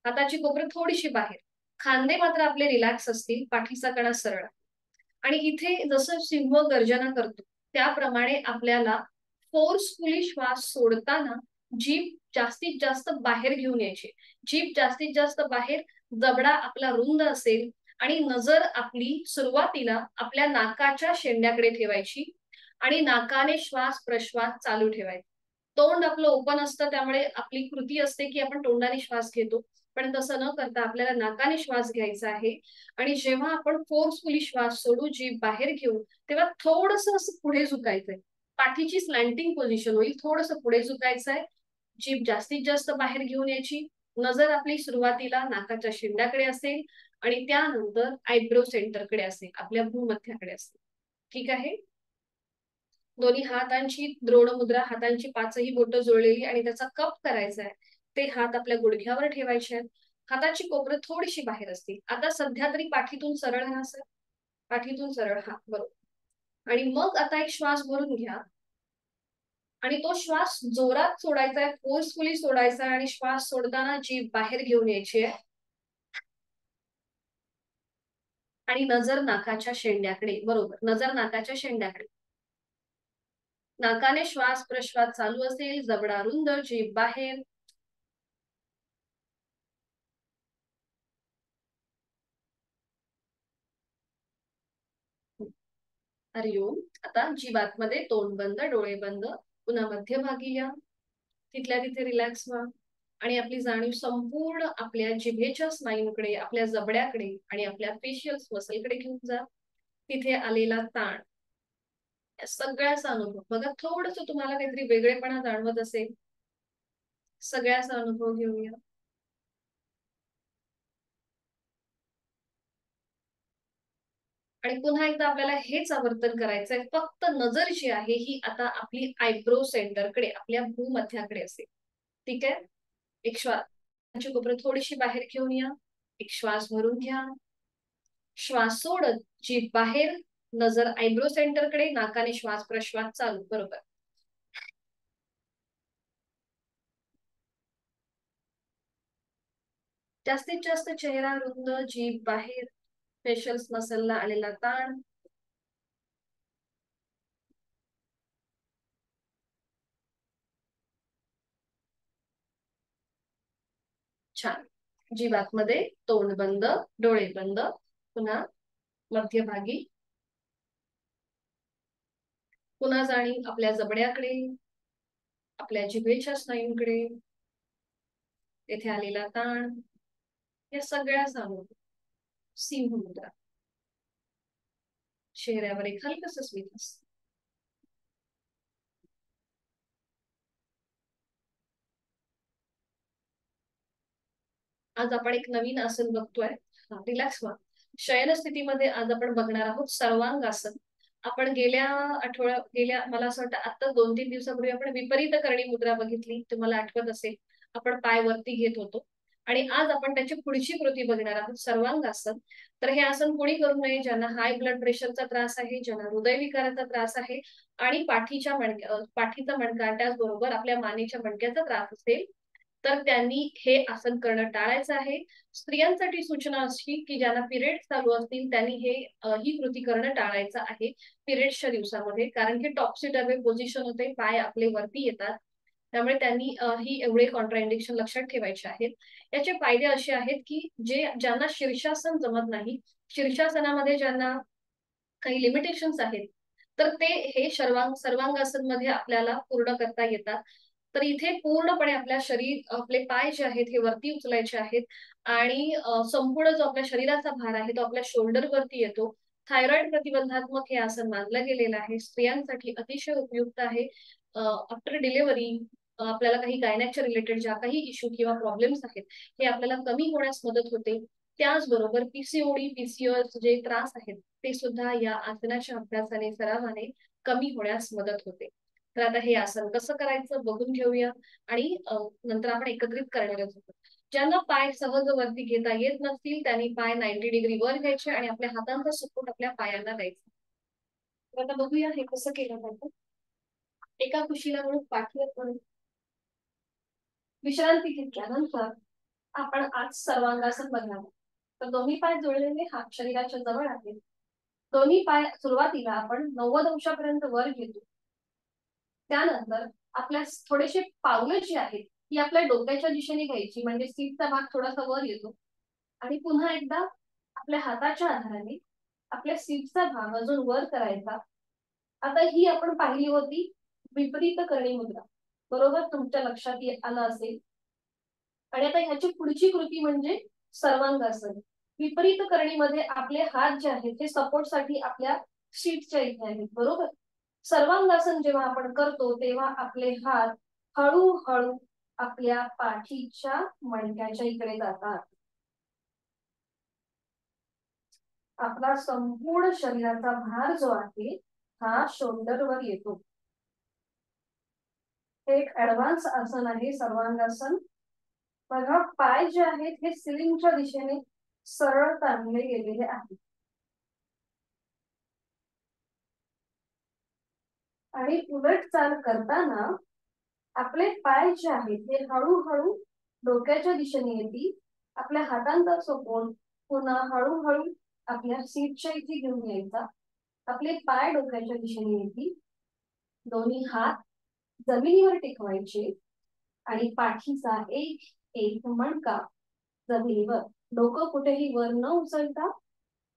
हाताची कोपरं थोडीशी बाहेर. खांदे मात्र आपले रिलॅक्स असतील, पाठीचा कणा सरळ. आणि इथे जसं सिंह गर्जना करतो त्याप्रमाणे आपल्याला फोर्सफुली श्वास सोडताना जीभ जास्तीत जास्त बाहेर घेऊन यायची. जीभ जास्तीत जास्त बाहेर, जबडा आपला रुंद असेल आणि नजर आपली सुरुवातीला आपल्या नाकाच्या शेंड्याकडे ठेवायची आणि नाकाने श्वास प्रश्वास चालू ठेवायचा. तोंड आपलं ओपन असतं त्यामुळे आपली कृती असते की आपण तोंडाने श्वास घेतो, पण तसं न करता आपल्याला नाकाने श्वास घ्यायचा आहे. आणि जेव्हा आपण फोर्सफुली श्वास सोडू, जीभ बाहेर घेऊ, तेव्हा थोडंसं असं पुढे झुकायचंय. पाठीची स्लॅन्टिंग पोझिशन होईल, थोडंसं पुढे झुकायचंय. जीभ जास्तीत जास्त बाहेर घेऊन यायची. नजर आपली सुरुवातीला नाकाच्या शेंड्याकडे असेल आणि त्यानंतर आयब्रो सेंटरकडे असेल, आपल्या भूमध्याकडे असेल. ठीक आहे. दोन्ही हातांची द्रोण मुद्रा, हातांची पाचही बोटं जोडलेली आणि त्याचा कप करायचा आहे. ते हात आपल्या गुडघ्यावर ठेवायचे आहेत. हाताची कोपरं थोडीशी बाहेर असतील. आता सध्या तरी पाठीतून सरळ हा सर, पाठीतून सरळ हा, बरोबर. आणि मग आता एक श्वास भरून घ्या आणि तो श्वास जोरात सोडायचा आहे, फोर्सफुली सोडायचा आहे आणि श्वास सोडताना जीभ बाहेर घेऊन यायची आहे. आणि नजर नाकाच्या शेंड्याकडे, बरोबर, नजर नाकाच्या शेंड्याकडे. नाकाने श्वास प्रश्वास चालू असेल, जबडा रुंद, जीभ बाहेर. हरिओम. आता जीवातमध्ये तोंड बंद, डोळे बंद, पुन्हा मध्यभागी या. तिथल्या तिथे रिलॅक्स व्हा आणि आपली जाणीव संपूर्ण आपल्या जिभेच्या स्नायूंकडे, आपल्या जबड्याकडे आणि आपल्या फेशियल मसलकडे घेऊन जा. तिथे आलेला ताण, सगळ्याचा अनुभव बघा. थोडस तुम्हाला काहीतरी वेगळेपणा जाणवत असेल, सगळ्याचा अनुभव घेऊया. आणि पुन्हा एकदा आपल्याला हेच आवर्तन करायचंय. फक्त नजर जी आहे ही आता आपली आयब्रो सेंटरकडे, आपल्या भूमध्याकडे असेल. ठीक आहे. एक श्वास कोपरं थोडीशी बाहेर घेऊन या. एक श्वास भरून घ्या, श्वास सोडत जीभ बाहेर, नजर आयब्रो सेंटरकडे, नाकाने श्वास प्रश्वास चालू, बरोबर. जास्तीत जास्त चेहरा रुंद, जीभ बाहेर, फेशियल मसलला आलेला ताण. छान. जीवातमध्ये तोंड बंद, डोळे बंद, पुन्हा मध्यभागी. पुन्हा जाणीव आपल्या जबड्याकडे, आपल्या जिभेच्या स्नायूंकडे, तेथे आलेला ताण. या सगळ्या अनुभव. सिंह मुद्रा. चेहऱ्यावर एक हलकस स्मित असतं. आज आपण एक नवीन आसन बघतोय. रिलॅक्स व्हा. शयन स्थितीमध्ये आज आपण बघणार आहोत सर्वांगासन. आपण गेल्या मला असं वाटतं आता 2-3 दिवसापूर्वी आपण विपरीत करणी मुद्रा बघितली, तुम्हाला आठवत असेल. आपण पाय वरती घेत होतो आणि आज आपण त्याची पुढची कृती बघणार आहोत, सर्वांगासन. तर हे आसन कोणी करू नये ज्यांना हाय ब्लड प्रेशरचा त्रास आहे, ज्यांना हृदयविकाराचा त्रास आहे आणि पाठीचा मणका, त्याचबरोबर आपल्या मानेच्या मणक्याचा त्रास असेल. तर त्यांनी हे आसन करणं टाळायचं आहे. स्त्रियांसाठी सूचना अशी की ज्यांना पिरियड चालू असतील त्यांनी ही कृती करणं टाळायचं आहे पिरियड्सच्या दिवसामध्ये, कारण की टॉप्सी-टर्वी पोझिशन होते, पाय आपले वरती येतात. त्यामुळे त्यांनी ही एवढे कॉन्ट्राइंडिकेशन लक्षात ठेवायचे आहेत. याचे फायदे असे आहेत की ज्यांना शीर्षासन जमत नाही, शीर्षासनामध्ये ज्यांना काही लिमिटेशन्स आहेत, तर ते हे सर्वांगासनमध्ये आपल्याला पूर्ण करता येतात. तर इथे पूर्णपणे आपले पाय जे आहेत हे वरती उचलायचे आहेत आणि संपूर्ण जो आपल्या शरीराचा भार आहे तो आपल्या शोल्डरवरती येतो. थायरॉइड प्रतिबंधात्मक हे आसन मानलं गेलेलं आहे. स्त्रियांसाठी अतिशय उपयुक्त आहे. आफ्टर डिलिव्हरी आपल्याला काही गायनॅकच्या रिलेटेड ज्या काही इश्यू किंवा प्रॉब्लेम्स आहेत, हे आपल्याला कमी होण्यास मदत होते. त्याचबरोबर पीसीओडी, पीसीओएस जे त्रास आहेत, ते सुद्धा या आसनाच्या अभ्यासाने, सरावाने कमी होण्यास मदत होते. तर आता हे आसन कसं करायचं बघून घेऊया आणि नंतर आपण एकत्रित करणार आहोत. ज्यांना पाय सहज वरती घेता येत नसतील त्यांनी पाय 90 डिग्री वर घ्यायचे आणि आपल्या हातांचा सपोर्ट आपल्या पायांना द्यायचा. तर आता बघूया हे कसं केलं जातं. एका कुशीला म्हणून पाठीवर म्हणून विश्रांती घेतल्यानंतर आपण आज सर्वांगासन बघणार आहोत. तर दोन्ही पाय जुळलेले हात शरीराच्या जवळ आहेत. दोन्ही पाय सुरुवातीला आपण 90 अंशापर्यंत वर घेतो. त्यानंतर आपल्या थोडेसे पावलं जी आहेत ती आपल्या डोक्याच्या दिशेने घ्यायची, म्हणजे सीटचा भाग थोडासा वर येतो आणि पुन्हा एकदा आपल्या हाताच्या आधाराने आपल्या सीटचा भाग अजून वर करायचा. आता ही आपण पाहिली होती विपरीत करणी मुद्रा, बरोबर तुमच्या लक्षात आलं असेल. आणि आता ह्याची पुढची कृती म्हणजे सर्वांगासन. विपरीत करणीमध्ये आपले हात जे आहेत ते सपोर्टसाठी आपल्या सीटच्या इथे आहेत, बरोबर. सर्वांगासन जेव्हा आपण करतो तेव्हा आपले हात हळूहळू आपल्या पाठीच्या मणक्याच्या इकडे जातात. आपला संपूर्ण शरीराचा भार जो आहे हा शोल्डरवर येतो. हे एक ऍडव्हान्स आसन आहे सर्वांगासन. बघा पाय जे आहेत हे सिलिंगच्या दिशेने सरळ ताणले गेलेले आहेत आणि उलट चाल करताना आपले पाय जे आहेत हे हळूहळू डोक्याच्या दिशेने येतील. आपल्या हातांचा सपोर्ट पुन्हा हळूहळू आपल्या सीटच्या इथे घेऊन यायचा. आपले पाय डोक्याच्या दिशेने येतील. दोन्ही हात जमिनीवर टेकवायचे आणि पाठीचा एक एक मणका जमिनीवर, डोकं कुठेही वर न उचलता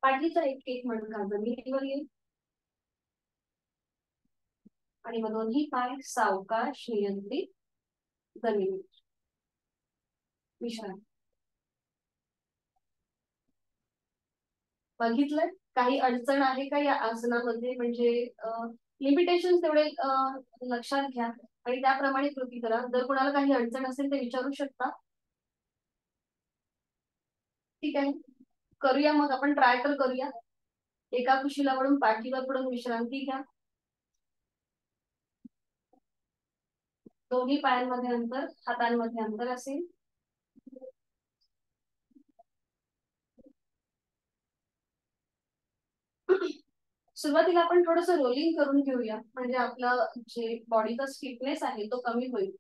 पाठीचा एक एक मणका जमिनीवर येईल आणि मग दोन्ही पाय सावकाश नियंत्रित जमिनीवर विश्रांती. बघितलं काही अडचण आहे का या आसनामध्ये, म्हणजे लिमिटेशन तेवढे लक्षात घ्या आणि त्याप्रमाणे कृती करा. जर कोणाला काही अडचण असेल ते विचारू शकता. ठीक आहे, करूया मग आपण ट्राय तर करूया. एका कुशीला वळून पाठीवर पडून विश्रांती घ्या. दोन्ही पायांमध्ये अंतर, हातांमध्ये अंतर असेल. सुरुवातीला आपण थोडस रोलिंग करून घेऊया, म्हणजे आपलं जे बॉडीचा स्टिफनेस आहे तो कमी होईल.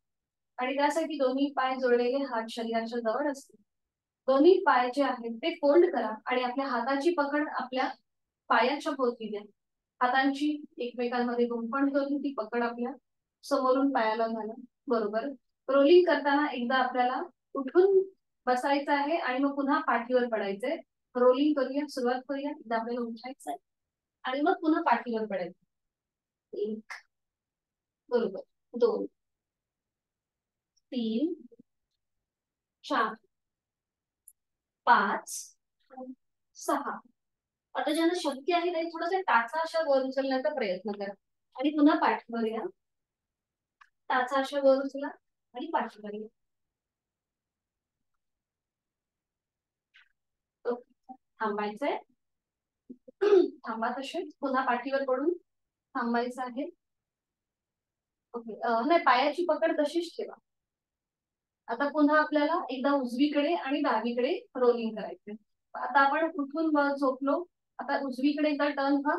आणि त्यासाठी दोन्ही पाय जोडलेले हात शरीराच्या जवळ असतील. दोन्ही पाय जे आहेत ते फोल्ड करा आणि आपल्या हाताची पकड आपल्या पायाच्या भोवती द्या. हातांची एकमेकांमध्ये गुंफण करून ती पकड आपल्या समोरून पायाला घाला, बरोबर. रोलिंग करताना एकदा आपल्याला उठून बसायचं आहे आणि मग पुन्हा पाठीवर पडायचंय. रोलिंग करूया, सुरुवात करूया. एकदा आपल्याला उठायचंय आणि मग पुन्हा पाठीवर पडायचं. एक, बरोबर. दोन, तीन, चार, पाच, सहा. आता ज्यांना शक्य आहे त्यांनी थोडासा टाचा अशा वर उचलण्याचा प्रयत्न करा आणि पुन्हा पाठीवर या. टाचा अशा वर उचला आणि पाठीवर या. थांबायचंय. थांबा तसेच पुन्हा पाठीवर पडून थांबायचं आहे. ओके, नाही पायाची पकड तशीच ठेवा. आता पुन्हा आपल्याला एकदा उजवीकडे आणि डावीकडे रोलिंग करायचंय. आता आपण उठून झोपलो. आता उजवीकडे एकदा टर्न व्हा,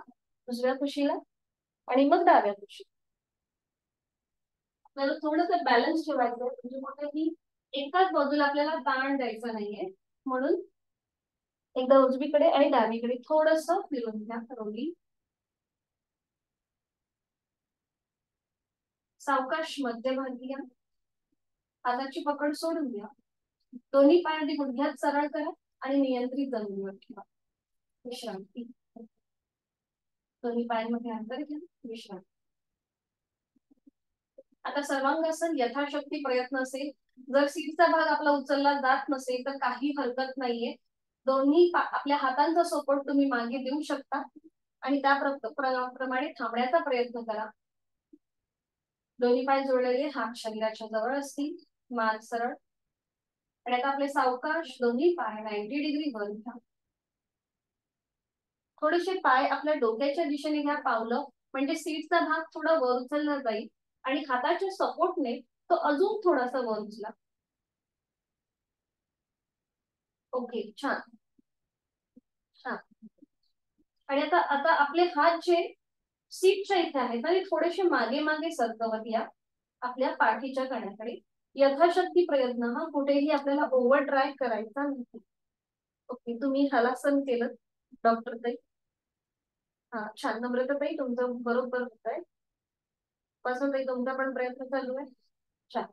उजव्या कुशीला आणि मग डाव्या कुशीला. आपल्याला थोडंसं बॅलन्स ठेवायचं, म्हणजे कुठेही एकाच बाजूला आपल्याला ताण द्यायचा नाहीये, म्हणून एकदा उजवीकडे आणि डावीकडे थोडस फिरून घ्या रोली. सावकाश मध्यभागी या. हाताची पकड सोडून द्या. दोन्ही पाय आधी गुडघ्यात सरळ करा आणि नियंत्रित जमिनीवर ठेवा. विश्रांती. दोन्ही पायांमध्ये अंतर घ्या. विश्रांती. आता सर्वांगासन यथाशक्ती प्रयत्न असेल. जर सीटचा भाग आपला उचलला जात नसेल तर काही हरकत नाहीये. दोन्ही आपल्या हातांचा सपोर्ट तुम्ही मागे देऊ शकता आणि त्याप्रमाणे थांबण्याचा प्रयत्न करा. दोन्ही पाय जोडलेले, हात शरीराच्या जवळ असतील, मान सरळ. आणि आता आपले सावकाश दोन्ही पाय 90 डिग्री वर घ्या. थोडेसे पाय आपल्या डोक्याच्या दिशेने घ्या पावलं, म्हणजे सीटचा भाग थोडा वर उचलला जाईल आणि हाताच्या सपोर्टने तो अजून थोडासा वर उचला. ओके, छान छान. आणि आता आता आपले हात जे सीटच्या इथे आहेत आणि थोडेसे मागे मागे सरकवत या आपल्या पाठीच्या कण्याकडे. यथाशक्ती प्रयत्न हा कुठेही आपल्याला ओव्हर ड्राईव्ह करायचा नाही. ओके, तुम्ही हलासन केलं डॉक्टर ताई. हा छान. नम्रता ताई तुमचं बरोबर होत आहे. पासून ताई तुमचा पण प्रयत्न चालू आहे. छान.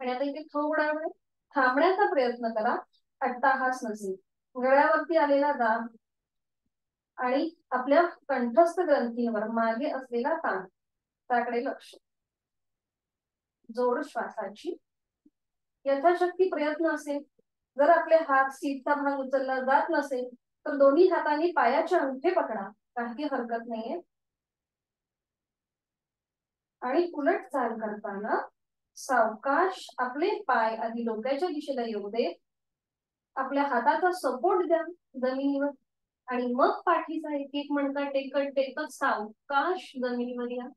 आणि आता इथे थोडा वेळ थांबण्याचा प्रयत्न करा. अट्टाहास नसेल. गळ्यावरती आलेला दाब आणि आपल्या कंठस्थ ग्रंथींवर मागे असलेला ताण त्याकडे लक्ष. जोड श्वासाची. यथाशक्ती प्रयत्न असेल. जर आपले हात सीटचा भाग उचलला जात नसेल तर दोन्ही हातांनी पायाचे अंगठे पकडा. काही हरकत नाहीये. आणि उलट चाल करताना सावकाश आपले पाय आधी डोक्याच्या दिशेला येऊ दे. आपल्या हाताचा सपोर्ट द्या जमिनीवर आणि मग पाठीचा एक एक मणका टेकत टेकत सावकाश जमिनीवर या.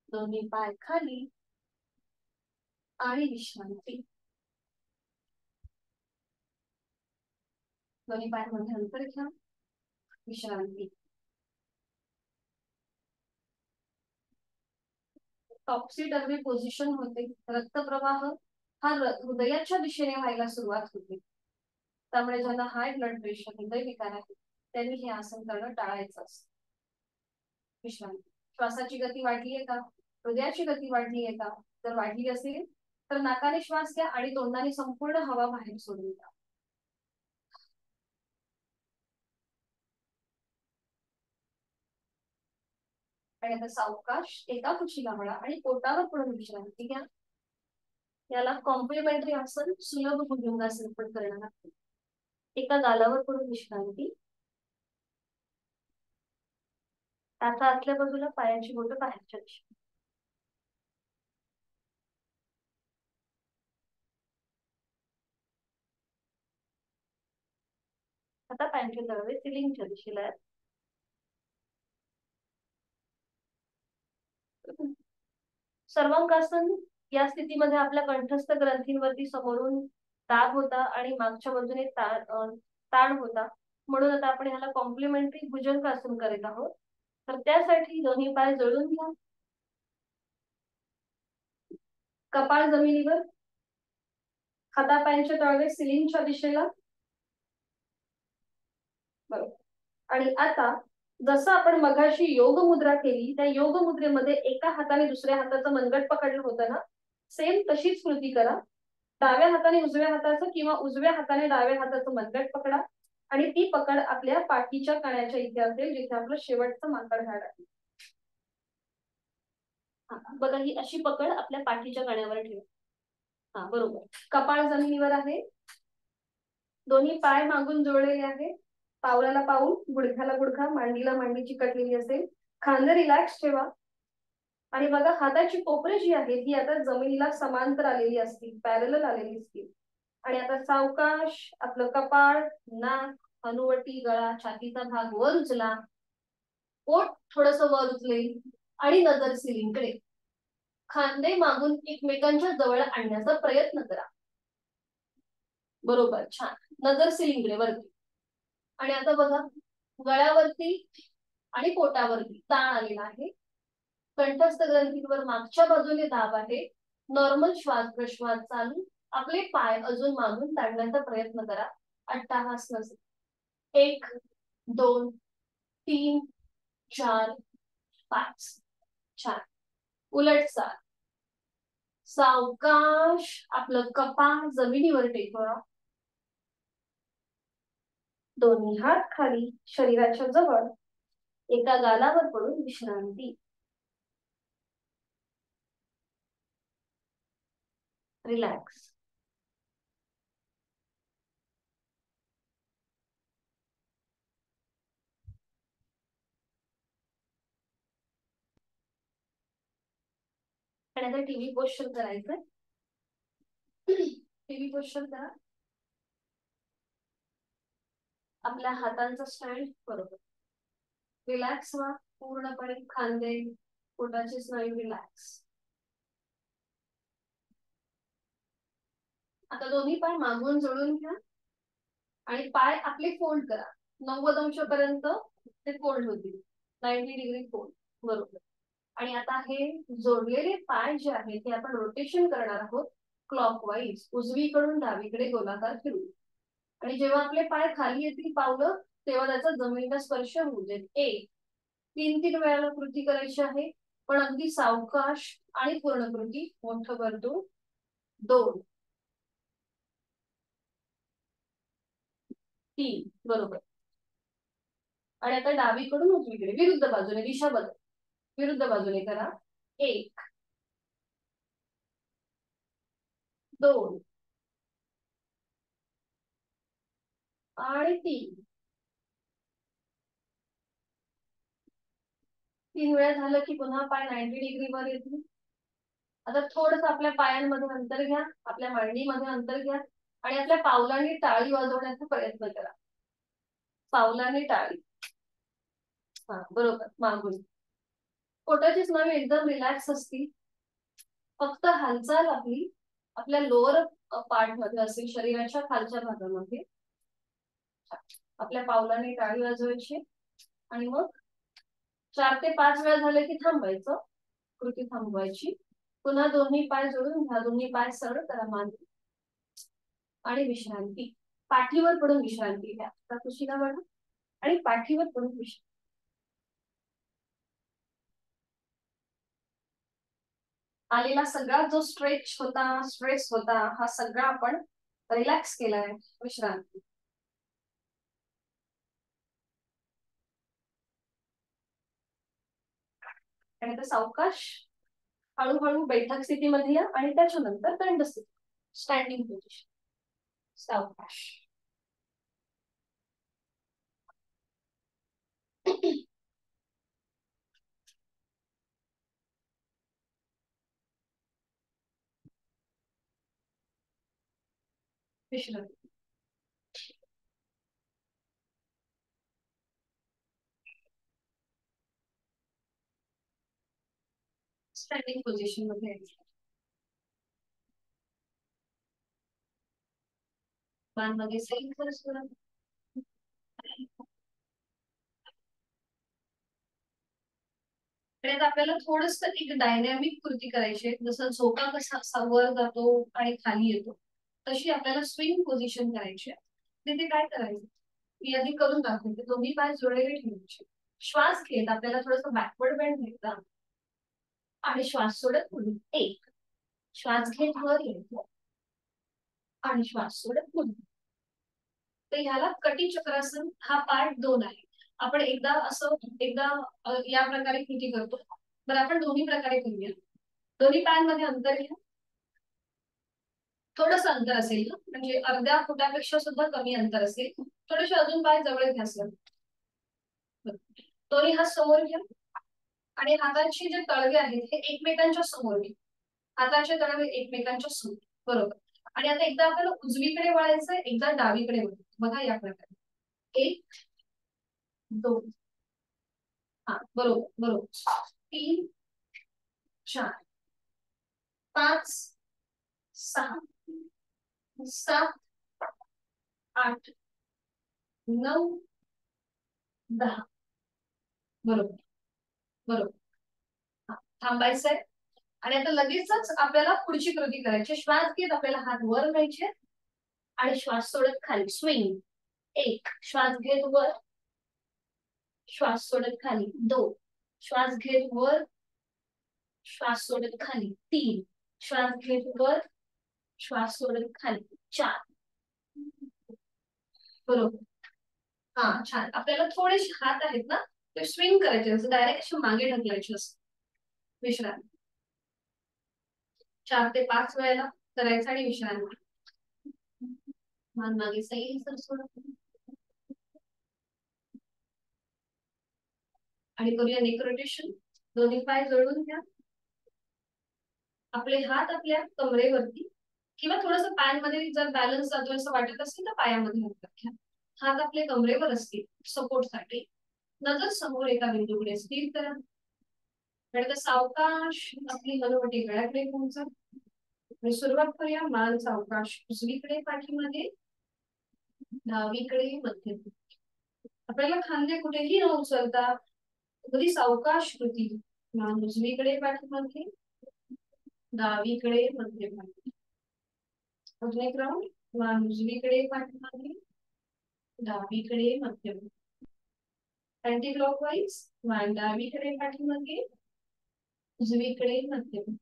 दोन्ही पाय खाली आणि विश्रांती. दोन्ही पायांमध्ये अंतर घ्या. विश्रांती. टॉप्सी टर्वी पोझिशन होते. रक्तप्रवाह हा हृदयाच्या दिशेने व्हायला सुरुवात होते. त्यामुळे ज्यांना हाय ब्लड प्रेशर, हृदय विकार आहे त्यांनी हे आसन करणं टाळायचं असतं. विश्रांती. श्वासाची गती वाढली आहे का? हृदयाची गती वाढली आहे का? जर वाढली असेल तर नाकाने श्वास घ्या आणि तोंडाने संपूर्ण हवा बाहेर सोडून द्या. आणि आता सावकाश एका कुशीला वळा आणि पोटावर पडून विश्रांती घ्या. याला कॉम्प्लिमेंटरी आसन सुलभ भुजंगासन पण करणार आहे. एका गालावर पडून विश्रांती. आता आतल्या बाजूला पायाची बोटं बाहेरच्या दिशेने. आता पायांचे तळवे सिलिंगच्या दिशेला आहेत. सर्वांगासन या स्थितीमध्ये आपल्या कंठस्थ ग्रंथींवरती समोरून दाब होता आणि मागच्या बाजूने ताण होता. म्हणून आता आपण ह्याला कॉम्प्लिमेंटरी भुजंगासन करीत आहोत. तर त्यासाठी दोन्ही पाय जोडून घ्या. कपाळ जमिनीवर. हातापायांचे तळवे सिलिंगच्या दिशेला. बरोबर. आणि आता जसं आपण मगाशी योग मुद्रा केली त्या योग मुद्रेमध्ये एका हाताने दुसऱ्या हाताचं मनगट पकडलं होतं ना, सेम तशीच कृती करा. डाव्या हाताने उजव्या हाताचं किंवा उजव्या हाताने डाव्या हाताचं मनगट पकडा आणि ती पकड आपल्या पाठीच्या कण्याच्या इथे असेल जिथे आपलं शेवटचं माकड हाड आहे. बघा, ही अशी पकड आपल्या पाठीच्या कण्यावर ठेवा. हा बरोबर. कपाळ जमिनीवर आहे. दोन्ही पाय मागून जोडलेले आहे. पावलाला पाऊल, गुडघ्याला गुडघा, मांडीला मांडी चिकटलेली असेल. खांदे रिलॅक्स ठेवा. आणि बघा, हाताची कोपरे जी आहेत ती आता जमिनीला समांतर आलेली असतील, पॅरलल आलेली असतील. आणि आता सावकाश आपलं कपाळ, नाक, हनुवटी, गळा, छातीचा भाग वर उचला. पोट थोडस वर उचलेल आणि नजर सिलिंगकडे. खांदे मागून एकमेकांच्या जवळ आणण्याचा प्रयत्न करा. बरोबर, छान. नजर सिलिंगकडे वरती. आणि आता बघा, गळ्यावरती आणि पोटावरती ताण आलेला आहे. कंठस्थ ग्रंथींवर मागच्या बाजूने दाब आहे. नॉर्मल श्वास प्रश्वास चालू. आपले पाय अजून मागून ताणण्याचा प्रयत्न करा. अट्टाहास नसेल. 1 2 3 4 5. छान. उलट चाल. सावकाश आपलं कपाळ जमिनीवर टेकवा. दोन्ही हात खाली शरीराच्या जवळ. एका गालावर पडून विश्रांती. रिलॅक्स. आणि आता टीव्ही पोस्चर करायचंय. टीव्ही पोस्चर करा. आपल्या हातांचा स्टँड बरोबर. रिलॅक्स व्हा पूर्णपणे. खांदे पोटाचे स्नायू रिलॅक्स. आता दोन्ही पाय मागून जोडून घ्या आणि पाय आपले फोल्ड करा. 90 अंश पर्यंत ते फोल्ड होतील. 90 डिग्री फोल्ड. बरोबर. आणि आता हे जोडलेले पाय जे आहेत ते आपण रोटेशन करणार आहोत. क्लॉकवाईज उजवीकडून डावीकडे गोलाकार फिरू. आणि जेव्हा आपले पाय खाली येतील पावलं तेव्हा त्याचा जमिनीला स्पर्श होऊ देत. 1 3 वेळाला कृती करायची आहे पण अगदी सावकाश आणि पूर्ण कृती. मोठं वर्तुळ. 2 3 बरोबर. आणि आता डावीकडून उजवीकडे विरुद्ध बाजूने दिशा बदल. विरुद्ध बाजूने करा. 1 2 आणि 3. 3 वेळा झालं की पुन्हा पाय 90 डिग्री वर येतील. आता थोडस आपल्या पायांमध्ये अंतर घ्या. आपल्या मांडीमध्ये अंतर घ्या आणि आपल्या पावलांनी टाळी वाजवण्याचा प्रयत्न करा. पावलांनी टाळी. हा बरोबर. मागून. पोटाची स्नायू एकदम रिलॅक्स असतील. फक्त हालचाल आपली आपल्या लोअर पार्ट मध्ये असेल शरीराच्या खालच्या भागामध्ये. आपल्या पावलांनी टाळी वाजवायची आणि मग 4 ते 5 वेळा झाले की थांबायचं. कृती थांबवायची. पुन्हा दोन्ही पाय जोडून घ्या. दोन्ही पाय सरळ करा मागे आणि विश्रांती. पाठीवर पडून विश्रांती घ्या. आता कुशीला बघा आणि पाठीवर पडून विश्रांती. आलेला सगळा जो स्ट्रेच होता स्ट्रेस होता हा सगळा आपण रिलॅक्स केलाय. विश्रांती. आणि आता सावकाश हळूहळू बैठक स्थितीमध्ये या आणि त्याच्यानंतर दंड स्थिती. Standing position. सावकाश. विश्रांती. स्टँडिंग पोझिशन मध्ये मान मध्ये सैल कर. आणि आता आपल्याला थोडस एक डायनॅमिक कृती करायची आहे. जसं झोका कसा असा वर जातो आणि खाली येतो तशी आपल्याला स्विंग पोझिशन करायची आहे. तिथे काय करायचं मी आधी करून दाखवते. दोन्ही पाय जोडलेले ठेवायचे. श्वास घेत आपल्याला थोडस बॅकवर्ड बेंड घ्यायचा आणि श्वास सोडत पुढे. 1 श्वास घेत वर येतो आणि श्वास सोडत पुढे. तर ह्याला कटी चक्रासन हा पार्ट 2 आहे. आपण एकदा असं एकदा या प्रकारे कृती करतो. बरं आपण दोन्ही प्रकारे करूया. दोन्ही पायांमध्ये अंतर घ्या. थोडस अंतर असेल ना म्हणजे अर्ध्या फुटापेक्षा सुद्धा कमी अंतर असेल. थोडेसे अजून पाय जवळ घ्या सर. दोन्ही हात समोर घ्या आणि हातांची जे तळवे आहेत हे एकमेकांच्या समोर घ्या. हातांचे तळवे एकमेकांच्या समोर. बरोबर. आणि आता एकदा आपल्याला उजवीकडे वळायचं एकदा डावीकडे वळायचं. बघा या प्रकारे. 1 2 हा बरोबर बरोबर. 3 4 5 6 7 8 9 10. बरोबर बरोबर. थांबायचंय. आणि आता लगेचच आपल्याला पुढची कृती करायची. श्वास घेत आपल्याला हात वर घ्यायचे आणि श्वास सोडत खाली स्विंग. 1 श्वास घेत वर, श्वास सोडत खाली. 2 श्वास घेत वर, श्वास सोडत खाली. 3 श्वास घेत वर, श्वास सोडत खाली. 4 बरोबर. हा छान. आपल्याला थोडेसे हात आहेत ना ते स्विंग करायचे, असं डायरेक्ट असे मागे ढकलायचे असतात. विश्रांती 4 ते 5 वेळेला करायचं आणि विश्रांती. मान मागे सैल सर सोडत आणि करूया नेक रोटेशन. दोन्ही पाय जोडून घ्या. आपले हात आपल्या कमरेवरती किंवा थोडस पायांमध्ये जर बॅलन्स जातो असं वाटत असेल तर पायामध्ये हात घ्या. हात आपल्या कमरेवर असतील सपोर्टसाठी. नजर समोर एका बिंदूकडे स्थिर करा. आणि सावकाश आपली हनुवटी गळ्याकडे पोहोचा. आणि सुरुवात करूया. मान सावकाश उजवीकडे पाठीमागे, डावीकडे मध्य. आपल्याला खांदे कुठेही न उचलता अगदी सावकाश कृती. मान उजवीकडे पाठीमागे, डावीकडे मध्यभागी. अजून एक राऊंड. मान उजवीकडे पाठीमागे, डावीकडे मध्यभागी. Anti clockwise. मान डावीकडे पाठीमागे, उजवीकडे मध्यभागी.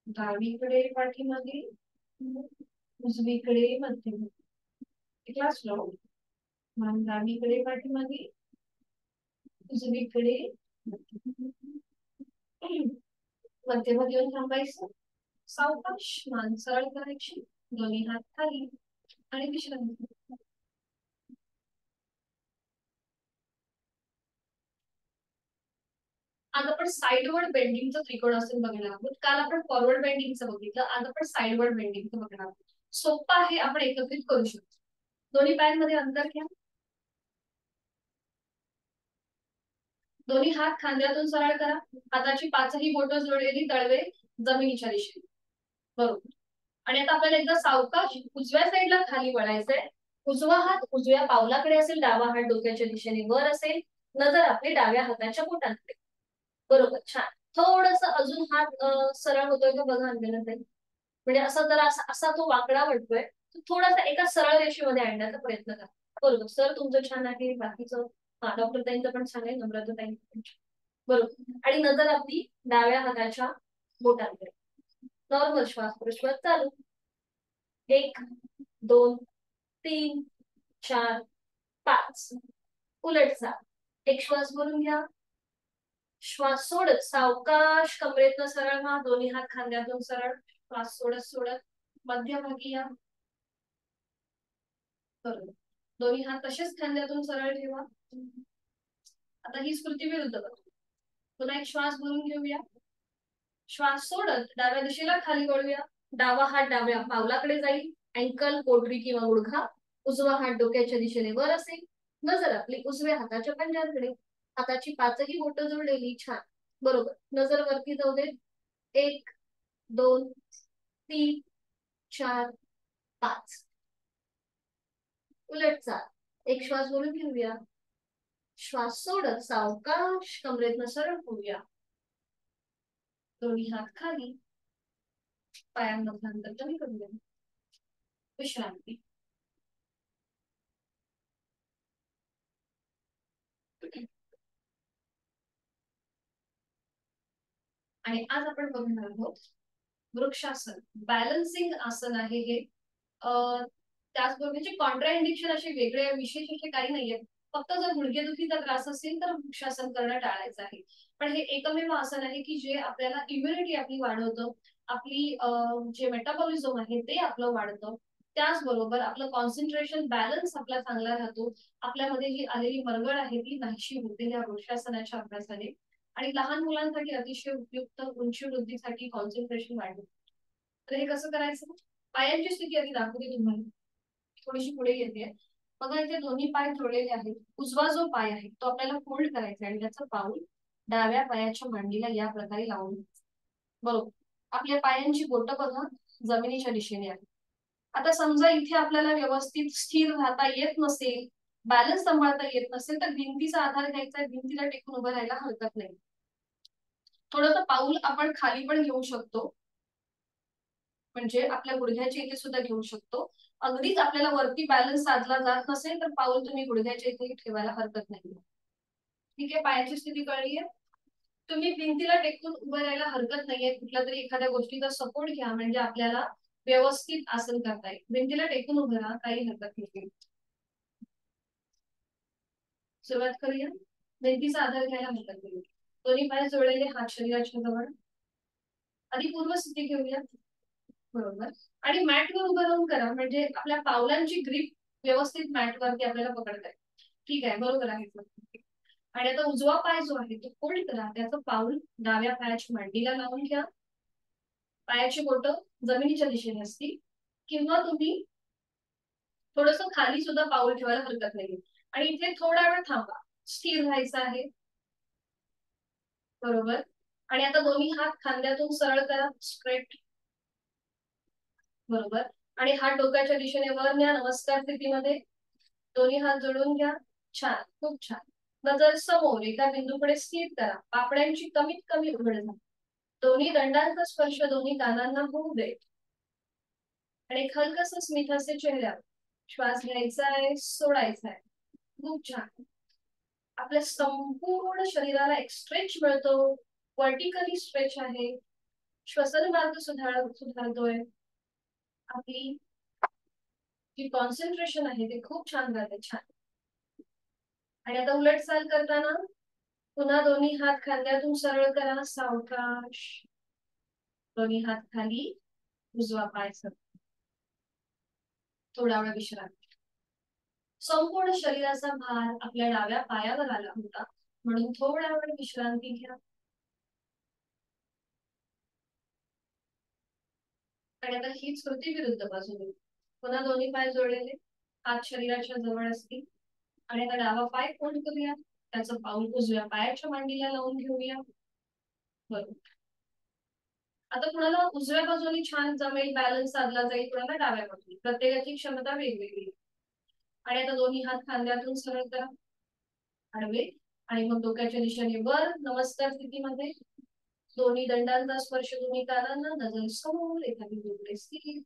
डावीकडे पाठीमागे, उजवीकडे मध्यभागी. Class round. मान डावीकडे पाठीमागे, उजवीकडे मध्यभागी येऊन थांबायचं. सावकाश मान सरळ करायची. दोन्ही हात खाली आणि विश्रांती. आज आपण साइडवर्ड बेंडिंगचं त्रिकोणासन बघणार आहोत. काल आपण फॉरवर्ड बेंडिंगचं बघितलं, आज आपण साइडवर्ड बेंडिंगचं बघणार आहोत. सोपं आहे, आपण एकत्रित करू शकतो. दोन्ही पायांमध्ये अंतर घ्या. दोन्ही हात खांद्यातून सरळ करा. हाताची पाचही बोटं जोडलेली, तळवे जमिनीच्या दिशेने. बरोबर. आणि आता आपल्याला एकदा सावकाश उजव्या साईडला खाली वळायचंय. उजवा हात उजव्या पावलाकडे असेल, डावा हात डोक्याच्या दिशेने वर असेल. नजर आपली डाव्या हाताच्या बोटांकडे. बरोबर. छान. थोडस अजून हात सरळ होतोय का बघा अंजनाताई. म्हणजे असं जर असा तो वाकडा वाटतोय, थोडासा एका सरळ रेषेमध्ये आणण्याचा प्रयत्न करा. बरोबर. सर तुमचं छान आहे. बाकीचं हा डॉक्टर ताईंचं पण छान आहे. नम्रता ताईंचं पण छान. बरोबर. आणि नजर आपली डाव्या हाताच्या बोटांकडे. नॉर्मल श्वास प्रश्वास चालू. 1 2 3 4 5. उलट जा. एक श्वास भरून घ्या. श्वास सोडत सावकाश कमरेतनं सरळ व्हा. दोन्ही हात खांद्यातून सरळ. श्वास सोडत सोडत मध्यभागी या. बरोबर. दोन्ही हात तसेच खांद्यातून सरळ ठेवा. आता ही स्मृती विरुद्ध करू. पुन्हा एक श्वास भरून घेऊया. श्वास सोडत डाव्या दिशेला खाली वळूया. डावा हात डाव्या पावलाकडे जाईल. अँकल, पोटरी किंवा गुडघा. उजवा हात डोक्याच्या दिशेने वर असेल. नजर आपली उजव्या हाताच्या पंजांकडे. हाताची पाचही बोटं जोडलेली. छान. बरोबर. नजर वरती जाऊ दे. 1 2 3 4 5. उलट चाल. एक श्वास भरून घेऊया. श्वास सोडत सावकाश कमरेतनं सरळ होऊया. दोन्ही हात खाली. पायांमधलं अंतर कमी करूया. विश्रांती. आणि आज आपण बघणार आहोत वृक्षासन. बॅलन्सिंग आसन आहे हे. त्याचबरोबर म्हणजे कॉन्ट्राइंडिकेशन असे वेगळे विशेष असे काही नाहीये. फक्त जर गुडघेदुखीचा त्रास असेल तर वृक्षासन करणं टाळायचं आहे. पण हे एकमेव आसन आहे की जे आपल्याला इम्युनिटी आपली वाढवतं. आपली जे मेटाबॉलिझम आहे ते आपलं वाढतं. त्याचबरोबर आपलं कॉन्सन्ट्रेशन बॅलन्स आपला चांगला राहतो. आपल्यामध्ये जी आलेली मरगळ आहे ती नाहीशी होते या वृक्षासनाच्या अभ्यासाने. आणि लहान मुलांसाठी अतिशय उपयुक्त, उंची वृद्धीसाठी, कॉन्सन्ट्रेशन वाढवतं. तर हे कसं करायचं. पायांची स्थिती आधी दाखवते तुम्हाला. थोडीशी पुढे येते. बघा इथे दोन्ही पाय जोडलेले आहेत. उजवा जो पाय आहे तो आपल्याला फोल्ड करायचा आणि त्याचं पाऊल डाव्या पायाच्या मांडीला या प्रकारे लावून घ्यायचं. बरोबर. आपल्या पायांची बोटं बघा जमिनीच्या दिशेने आहे. आता समजा इथे आपल्याला व्यवस्थित स्थिर राहता येत नसेल, बॅलन्स सांभाळता येत नसेल तर भिंतीचा आधार घ्यायचा. भिंतीला टेकून उभं राहायला हरकत नाही. थोडंसं पाऊल आपण खाली पण घेऊ शकतो, म्हणजे आपल्या गुडघ्याच्या इथे सुद्धा घेऊ शकतो. अगदीच आपल्याला वरती बॅलन्स साधला जात नसेल तर पाऊल तुम्ही गुडघ्याच्या इथे ठेवायला हरकत नाही. ठीक आहे, पायाची स्थिती कळली आहे. तुम्ही भिंतीला टेकून उभं राहायला हरकत नाहीये, कुठल्या तरी एखाद्या गोष्टीचा सपोर्ट घ्या, म्हणजे आपल्याला व्यवस्थित आसन करता येईल. भिंतीला टेकून उभं राहा, काही हरकत नाही. सुरुवात करूया. भिंतीचा आधार घ्यायला हरकत नाही. दोन्ही पाय जोडलेले, हात शरीराच्या जवळ. आधी पूर्व स्थिती घेऊया. बरोबर. आणि मॅटवर उभं राहून करा, म्हणजे आपल्या पावलांची ग्रीप व्यवस्थित मॅटवरती आपल्याला पकडता येईल. ठीक आहे, बरोबर आहे. आणि आता उजवा पाय जो आहे तो फोल्ड करा, त्याचं पाऊल डाव्या पायाच्या मांडीला लावून घ्या. पायाची बोटं जमिनीच्या दिशेने असतील, किंवा तुम्ही थोडस खाली सुद्धा पाऊल ठेवायला हरकत नाही. आणि इथे थोडा वेळ थांबा, स्थिर राहायचं आहे. बरोबर. आणि आता दोन्ही हात खांद्यातून सरळ करा, स्ट्रेट. बरोबर. आणि हात डोक्याच्या दिशेने वर न्या, नमस्कार स्थितीमध्ये. दोन्ही हात जोडून घ्या. छान, खूप छान. नजर समोर एका बिंदूकडे स्थिर करा. पापड्यांची कमीत कमी उघड झाली. दोन्ही दंडांचा स्पर्श दोन्ही कानांना होऊ दे. आणि एक हलकस स्मित हास्य चेहऱ्यावर. श्वास घ्यायचा आहे, सोडायचा आहे. खूप छान. आपल्या संपूर्ण शरीराला एक स्ट्रेच मिळतो, वर्टिकली स्ट्रेच आहे. श्वसन मार्ग सुधारतोय. आपली जी कॉन्सन्ट्रेशन आहे ते खूप छान राहते. छान. आणि आता उलट चाल करताना पुन्हा दोन्ही हात खांद्यातून सरळ करा, सावकाश. दोन्ही हात खाली, उजवा पाय सरळ. थोडा वेळ विश्रांती. संपूर्ण शरीराचा भार आपल्या डाव्या पायावर आला होता, म्हणून थोडा वेळ विश्रांती घ्या. आणि आता हीच कृती विरुद्ध बाजूने. पुन्हा दोन्ही पाय जोडलेले, हात शरीराच्या जवळ असतील. आणि आता डावा पाय फोल्ड करूया, त्याचं पाऊल उजव्या पायाच्या मांडीला लावून घेऊया. बरोबर. आता कुणाला उजव्या बाजूने छान जमेल, बॅलन्स साधला जाईल, कुणाला डाव्या बाजूने. प्रत्येकाची क्षमता वेगवेगळी. आणि आता दोन्ही हात खांद्यातून सरळ करा, आडवे. आणि मग डोक्याच्या दिशेने वर, नमस्कार स्थितीमध्ये. दोन्ही दंडांचा स्पर्श दोन्ही कानांना, नजर समोर, एखादी डोळे स्थिर.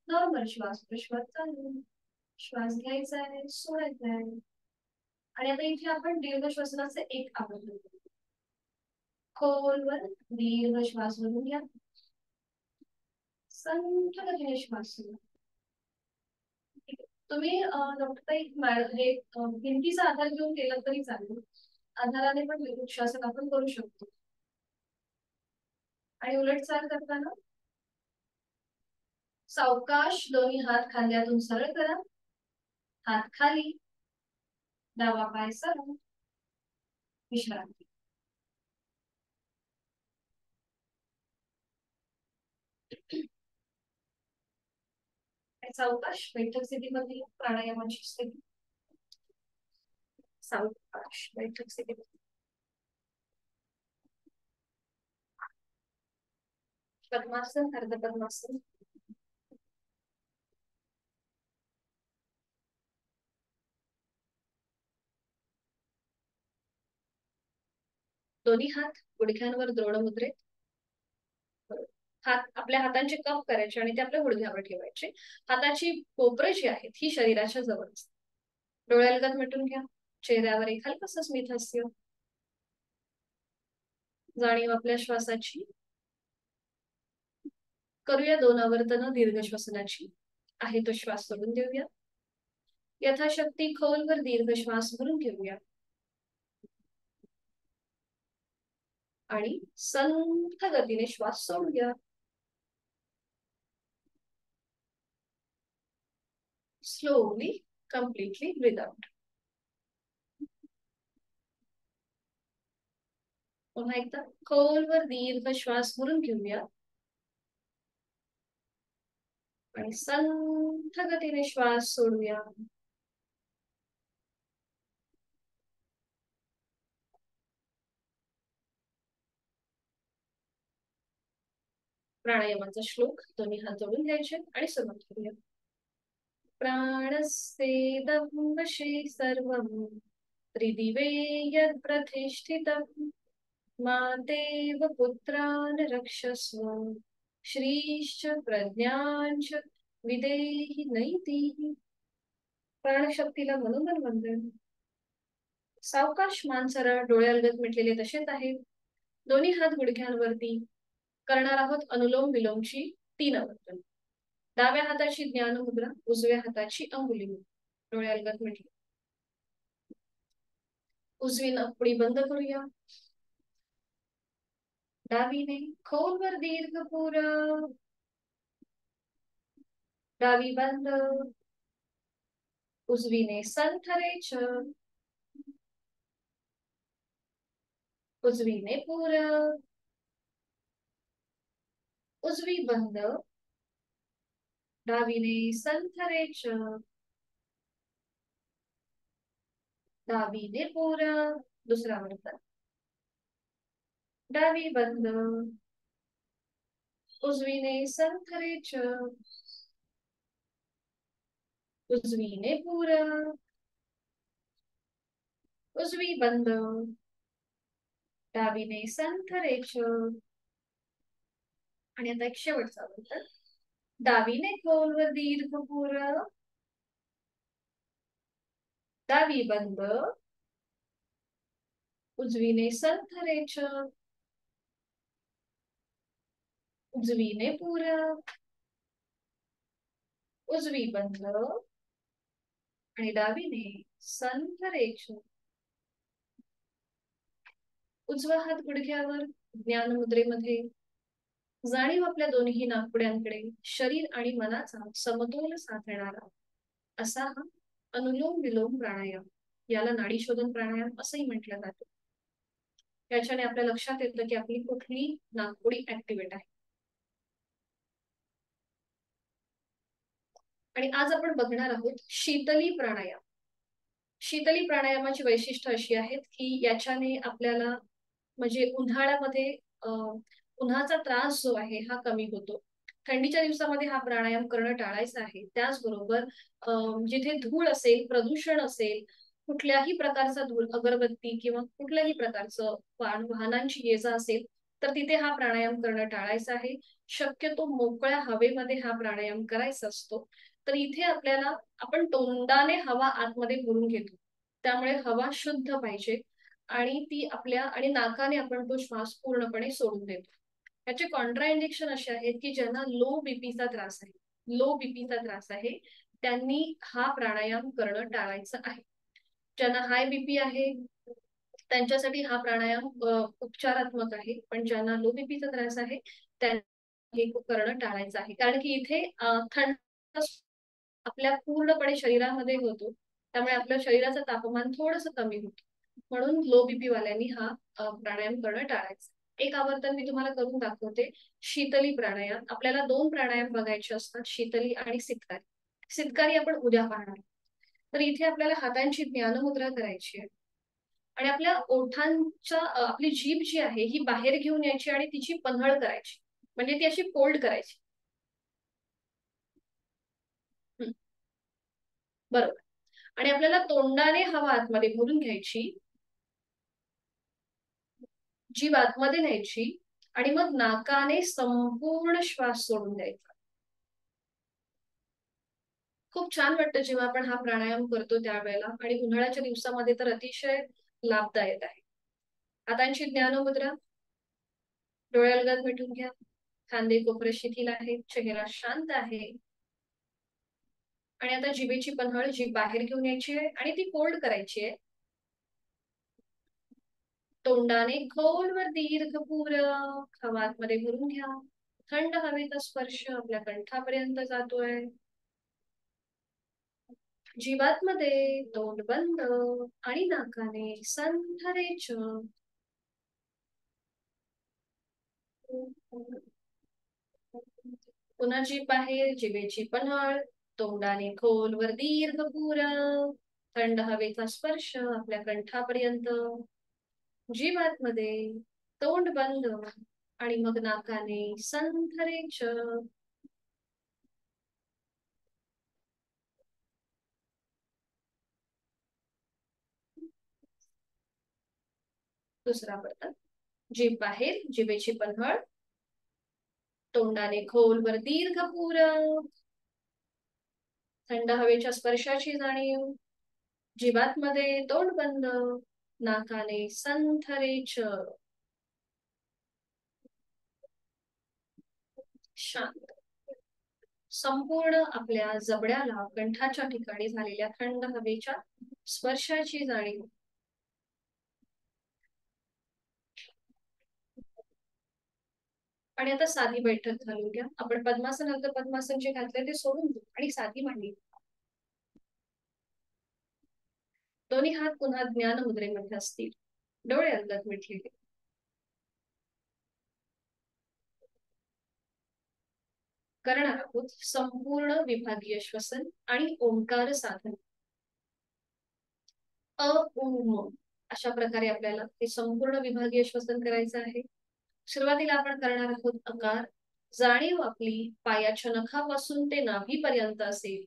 नॉर्मल श्वास प्रश्वास चालू. श्वास घ्यायचा आहे, सोडायचा आहे. आणि आता इथे आपण दीर्घ श्वसनाचे एक आवर्तन करू. खोलवर दीर्घ श्वास भरून घ्या. संथ गतीने श्वास सोडा. तुम्ही डॉक्टर हे भिंतीचा आधार घेऊन केलं तरी चालेल. आधाराने पण श्वासन आपण करू शकतो. आणि उलट चाल करताना सावकाश दोन्ही हात खांद्यातून सरळ करा, हात खाली, डावा पाय सरळ, विश्रांती. सावकाश बैठक स्थितीमध्ये प्राणायामाची स्थिती. सावकाश बैठक स्थितीमध्ये पद्मासन, अर्ध पद्मासन. दोन्ही हात गुडघ्यांवर द्रोण मुद्रेत. हात आपल्या हातांचे कप करायचे आणि ते आपल्या गुडघ्यावर ठेवायचे. हाताची कोपरं जी आहेत ही शरीराच्या जवळ असते. डोळ्यालगत मिटून घ्या. चेहऱ्यावर एक हलकसं स्मित हास्य. जाणीव आपल्या श्वासाची. करूया 2 आवर्तन दीर्घ श्वसनाची. आहे तो श्वास सोडून देऊया. यथाशक्ती खोलवर दीर्घ श्वास भरून घेऊया. आणि संथ गतीने श्वास सोडूया. Slowly, completely breathe out. पुन्हा एकदा खोलवर दीर्घ श्वास भरून घेऊया. आणि संथ गतीने श्वास सोडूया. प्राणायामाचा श्लोक दोन्ही हात जोडून घ्यायचे आणि सुरुवात करूया. प्राणस्तेदं वशे सर्वं त्रिदिवे यत् प्रतिष्ठितम् मातेव पुत्रान् रक्षस्व श्रीश्च प्रज्ञांच विदेहि नैतिः. प्राणशक्तीला मनोमन वंदन. सावकाश मान सरळ, डोळ्यालगत मिटलेले तसेच आहे. दोन्ही हात गुडघ्यांवरती. करणार आहोत अनुलोम विलोमची 3 आवर्तन. डाव्या हाताची ज्ञान मुद्रा, उजव्या हाताची अंगुली मुद्रा. डोळ्यालगत मिटले. उजवी नाकपुडी बंद करूया. डावीने खोलवर दीर्घ पुरा. डावी बंद. उजवीने संथरेच. उजवीने पुरा. उजवी बंद. डावीने संथरेच. डावीने पुरा. दुसरा वर्तन. डावी बंद. उजवीने संथरेच. उजवीने पुरा. उजवी बंद. डावीने संथरेच. आणि आता एक शेवटचा वर्तन. डावीने खोलवर दीर्घ पुरा. डावी बंद. उजवीने संथरेच. उजवीने पुरा. उजवी बंद. आणि डावीने संथरेच. उजवा हात गुडघ्यावर, ज्ञान मुद्रेमध्ये. जाणीव आपल्या दोन्ही नाकपुड्यांकडे. शरीर आणि मनाचा समतोल साधणारा असा हा अनुलोम विलोम प्राणायाम. याला नाडी शोधन प्राणायाम असंही म्हटलं जातं. याच्याने आपल्या लक्षात येतं की आपली कुठली नाकपुडी ऍक्टिव्हेट आहे. आणि आज आपण बघणार आहोत शीतली प्राणायाम. शीतली प्राणायामाची वैशिष्ट्य अशी आहेत की याच्याने आपल्याला म्हणजे उन्हाळ्यामध्ये उन्हाचा त्रास जो आहे हा कमी होतो. थंडीच्या दिवसामध्ये हा प्राणायाम करणं टाळायचं आहे. त्याचबरोबर जिथे धूळ असेल, प्रदूषण असेल, कुठल्याही प्रकारचा धूळ, अगरबत्ती किंवा कुठल्याही प्रकारचं वाहनांची ये जा असेल तर तिथे हा प्राणायाम करणं टाळायचं आहे. शक्यतो मोकळ्या हवेमध्ये हा प्राणायाम करायचा असतो. तर इथे आपल्याला आपण तोंडाने हवा आतमध्ये भरून घेतो. त्यामुळे हवा शुद्ध पाहिजे आणि ती आपल्या आणि नाकाने आपण तो श्वास पूर्णपणे सोडून देतो. याचे कॉन्ट्रा इंडिकेशन असे आहेत की ज्यांना लो बीपीचा त्रास आहे, लो बीपीचा त्रास आहे त्यांनी हा प्राणायाम करणं टाळायचं आहे. ज्यांना हाय बीपी आहे त्यांच्यासाठी हा प्राणायाम उपचारात्मक आहे. पण ज्यांना लो बीपीचा त्रास आहे त्यांनी हे करणं टाळायचं आहे. कारण की इथे थंड आपल्या पूर्णपणे शरीरामध्ये होतो. त्यामुळे आपल्या शरीराचं तापमान थोडस कमी होतं. म्हणून लो बीपी वाल्यांनी हा प्राणायाम करणं टाळायचं. एक आवर्तन मी तुम्हाला करून दाखवते. शीतली प्राणायाम. आपल्याला 2 प्राणायाम बघायचे असतात, शीतली आणि सितकारी. सितकारी आपण उद्या पाहणार. तर इथे आपल्याला हातांची ज्ञानमुद्रा करायची आहे आणि आपल्या ओठांच्या आपली जीभ जी आहे ही बाहेर घेऊन यायची आणि तिची पन्हळ करायची. म्हणजे ती अशी फोल्ड करायची. बरोबर. आणि आपल्याला तोंडाने हवा आतमध्ये भरून घ्यायची. जीभ आतमध्ये न्यायची आणि मग नाकाने संपूर्ण श्वास सोडून द्यायचा. खूप छान वाटतं जेव्हा आपण हा प्राणायाम करतो त्यावेळेला. आणि उन्हाळ्याच्या दिवसामध्ये तर अतिशय लाभदायक आहे. हातांची ज्ञानमुद्रा. डोळ्यालगत मिटून घ्या. खांदे कोपरे शिथिल आहेत. चेहरा शांत आहे. आणि आता जिभेची पन्हळ, जीभ बाहेर घेऊन यायची आहे आणि ती फोल्ड करायची आहे. तोंडाने खोलवर दीर्घ पूरक हवा आतमध्ये भरून घ्या. थंड हवेचा स्पर्श आपल्या कंठापर्यंत जातोय. जीवातमध्ये तोंड बंद आणि नाकाने संथरेच. पुन्हा जीभ बाहेर, जिभेची पन्हळ. तोंडाने खोलवर दीर्घ पूरक थंड हवेचा स्पर्श आपल्या कंठापर्यंत. जीवातमध्ये तोंड बंद आणि मग नाकाने संथरेच. दुसरा बर्तन. जीभ बाहेर, जिभेची पन्हळ, तोंडाने खोलवर दीर्घ पुर, थंड हवेच्या स्पर्शाची जाणीव, जीवातमध्ये तोंड बंद, नाकाने संथरेच, शांत. संपूर्ण आपल्या जबड्याला कंठाच्या ठिकाणी झालेल्या थंड हवेच्या स्पर्शाची जाणीव. आणि आता साधी बैठक घालून घ्या. आपण पद्मासन अर्ध पद्मासन जे घातले ते सोडून देऊ आणि साधी मांडी. दोन्ही हात पुन्हा ज्ञान मुद्रेमध्ये असतील, डोळे अंगात मिटलेले. करणार आहोत संपूर्ण विभागीय श्वसन आणि ओंकार साधन. अ उम अशा प्रकारे आपल्याला हे संपूर्ण विभागीय श्वसन करायचं आहे. सुरुवातीला आपण करणार आहोत अकार. जाणीव आपली पायाच्या नखापासून ते नाभीपर्यंत असेल.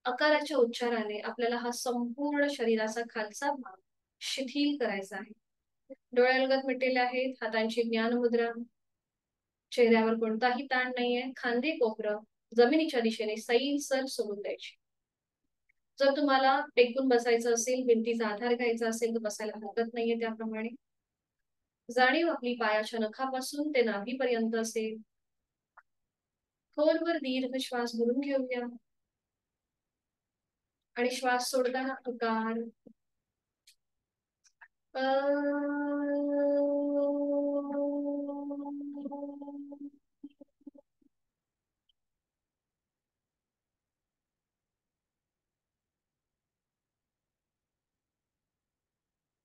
अकाराच्या उच्चाराने आपल्याला हा संपूर्ण शरीराचा खालचा भाग शिथिल करायचा आहे. डोळ्यालगत मिटलेले आहेत, हातांची ज्ञान मुद्रा, चेहऱ्यावर कोणताही ताण नाहीये, खांदे कोपरं जमिनीच्या दिशेने सैलसर सोडून द्यायची. जर तुम्हाला टेकून बसायचं असेल, भिंतीचा आधार घ्यायचा असेल तर बसायला हरकत नाहीये. त्याप्रमाणे जाणीव आपली पायाच्या नखापासून ते नाभीपर्यंत असेल. खोलवर दीर्घ श्वास भरून घेऊया आणि श्वास सोडताना उकार.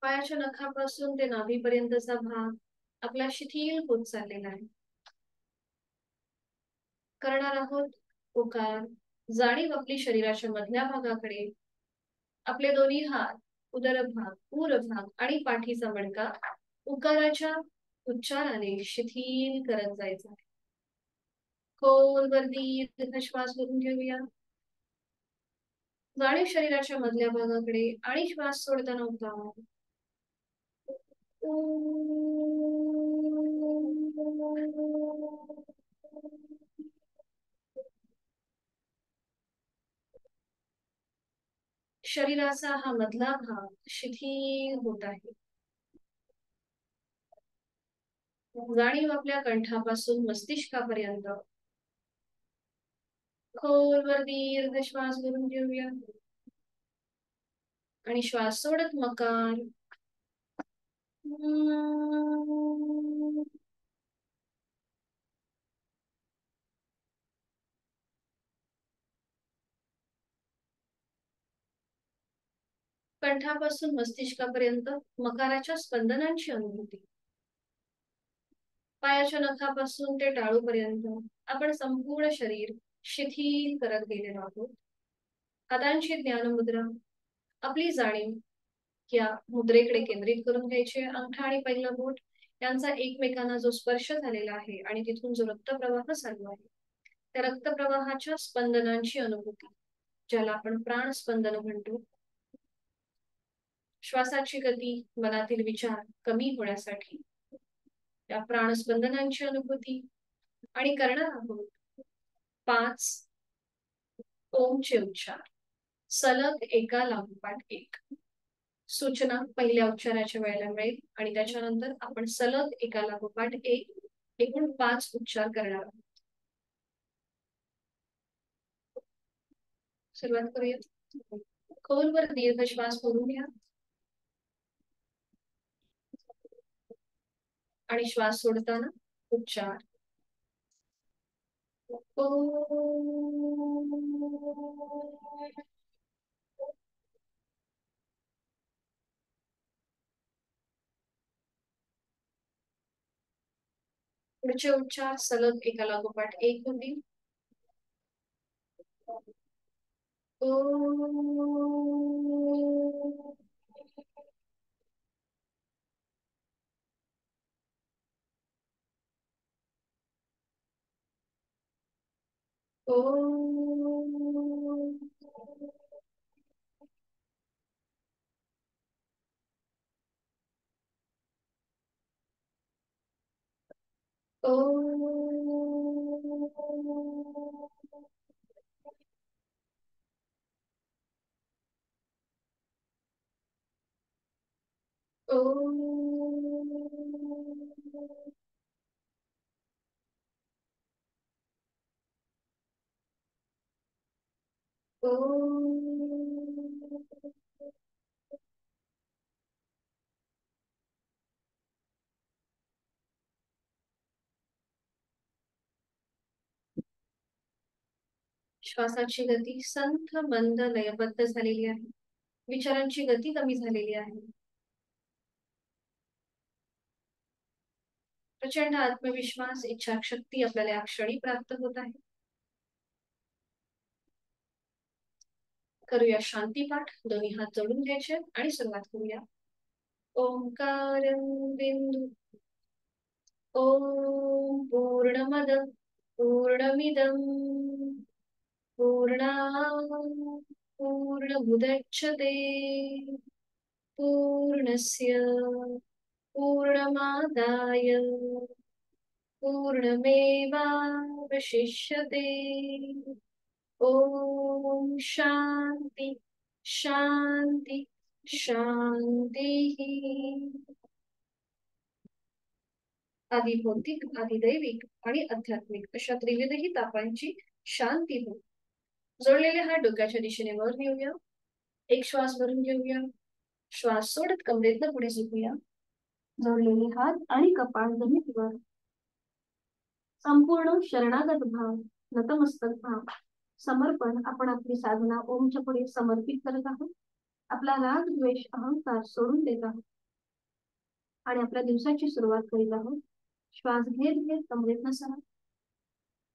पायाच्या नखापासून ते नाभीपर्यंतचा भाग आपला शिथिल होत चाललेला आहे. करणार आहोत उकार. जाणीव आपली शरीराच्या मधल्या भागाकडे, आपले दोन्ही हात उदरभाग, उरभाग आणि पाठीचा मणका उकाराच्या उच्चाराने शिथिल करत जायचा आहे. खोलवर दीर्घ श्वास भरून घेऊया. जाणीव शरीराच्या मधल्या भागाकडे आणि श्वास सोडताना उतार. शरीराचा हा मधला भाग शिथिल होत आहे. जाणीव आपल्या कंठापासून मस्तिष्कापर्यंत. खोलवर दीर्घ श्वास भरून घेऊया आणि श्वास सोडत मकार. कंठापासून मस्तिष्कापर्यंत मकाराच्या स्पंदनांची अनुभूती. पायाच्या नखापासून ते टाळूपर्यंत आपण संपूर्ण शरीर शिथिल करत गेलेलो आहोत. हातांची ज्ञानमुद्रा, आपली जाणीव या मुद्रेकडे केंद्रित करून घ्यायचे. अंगठा आणि पहिलं बोट यांचा एकमेकांना जो स्पर्श झालेला आहे आणि तिथून जो रक्तप्रवाह चालू आहे, त्या रक्तप्रवाहाच्या स्पंदनांची अनुभूती, ज्याला आपण प्राणस्पंदन म्हणतो. श्वासाची गती, मनातील विचार कमी होण्यासाठी त्या प्राणस्पंदनांची अनुभूती. आणि करणार आहोत 5 ओमचे उच्चार सलग एका लागोपाठ एक. सूचना पहिल्या उच्चाराच्या वेळेला मिळेल आणि त्याच्यानंतर आपण सलग एका लागोपाठ एक एकूण 5 उच्चार करणार आहोत. सुरुवात करूया. खोलवर दीर्घ श्वास भरून घ्या आणि श्वास सोडताना उच्चार. पुढचे उच्चार सलग एका लागोपाठ एक होतील. ओम. श्वासाची गती संथ मंद लयबद्ध झालेली आहे. विचारांची गती कमी झालेली आहे. प्रचंड आत्मविश्वास इच्छाशक्ती आपल्याला या क्षणी प्राप्त होत आहे. करूया शांतीपाठ. दोन्ही हात जोडून घ्यायचे आणि सुरुवात करूया. ओंकार बिंदू. ओम पूर्णमद पूर्णमिदं पूर्णात् पूर्णमुदच्यते पूर्णस्य पूर्णमादाय पूर्णमेवावशिष्यते. ओम शांती शांती शांती. आधी भौतिक, आधी दैविक आणि आध्यात्मिक अशा त्रिविधही तापांची शांती हो. जोडलेले हात डोक्याच्या दिशेने वर नेऊया. एक श्वास भरून घेऊया. श्वास सोडत कमरेतनं पुढे झुकूया. जोडलेले हात आणि कपाळ जमिनीवर. संपूर्ण शरणागत भाव, नतमस्तक भाव, समर्पण. आपण आपली साधना ओमच्या पुढे समर्पित करत आहोत. आपला राग द्वेष अहंकार सोडून देत आहोत आणि आपल्या दिवसाची सुरुवात करीत आहोत. श्वास घेत घेत कमरेतनं सहा.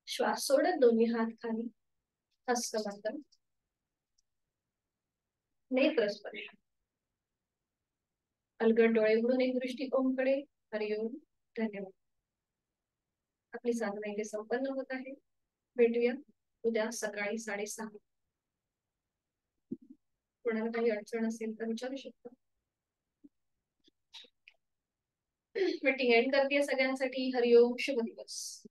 श्वास सोडत दोन्ही हात खाली. हस्तबंधन. नेत्र स्पर्श. अलगद डोळे उघडून एक दृष्टी ओमकडे. हरिओम. धन्यवाद. आपली साधना इथे संपन्न होत आहे. भेटूया उद्या सकाळी 6:30. कोणाला काही अडचण असेल तर विचारू शकता. मीटिंग एंड करते सगळ्यांसाठी. हरिओम. शुभ दिवस.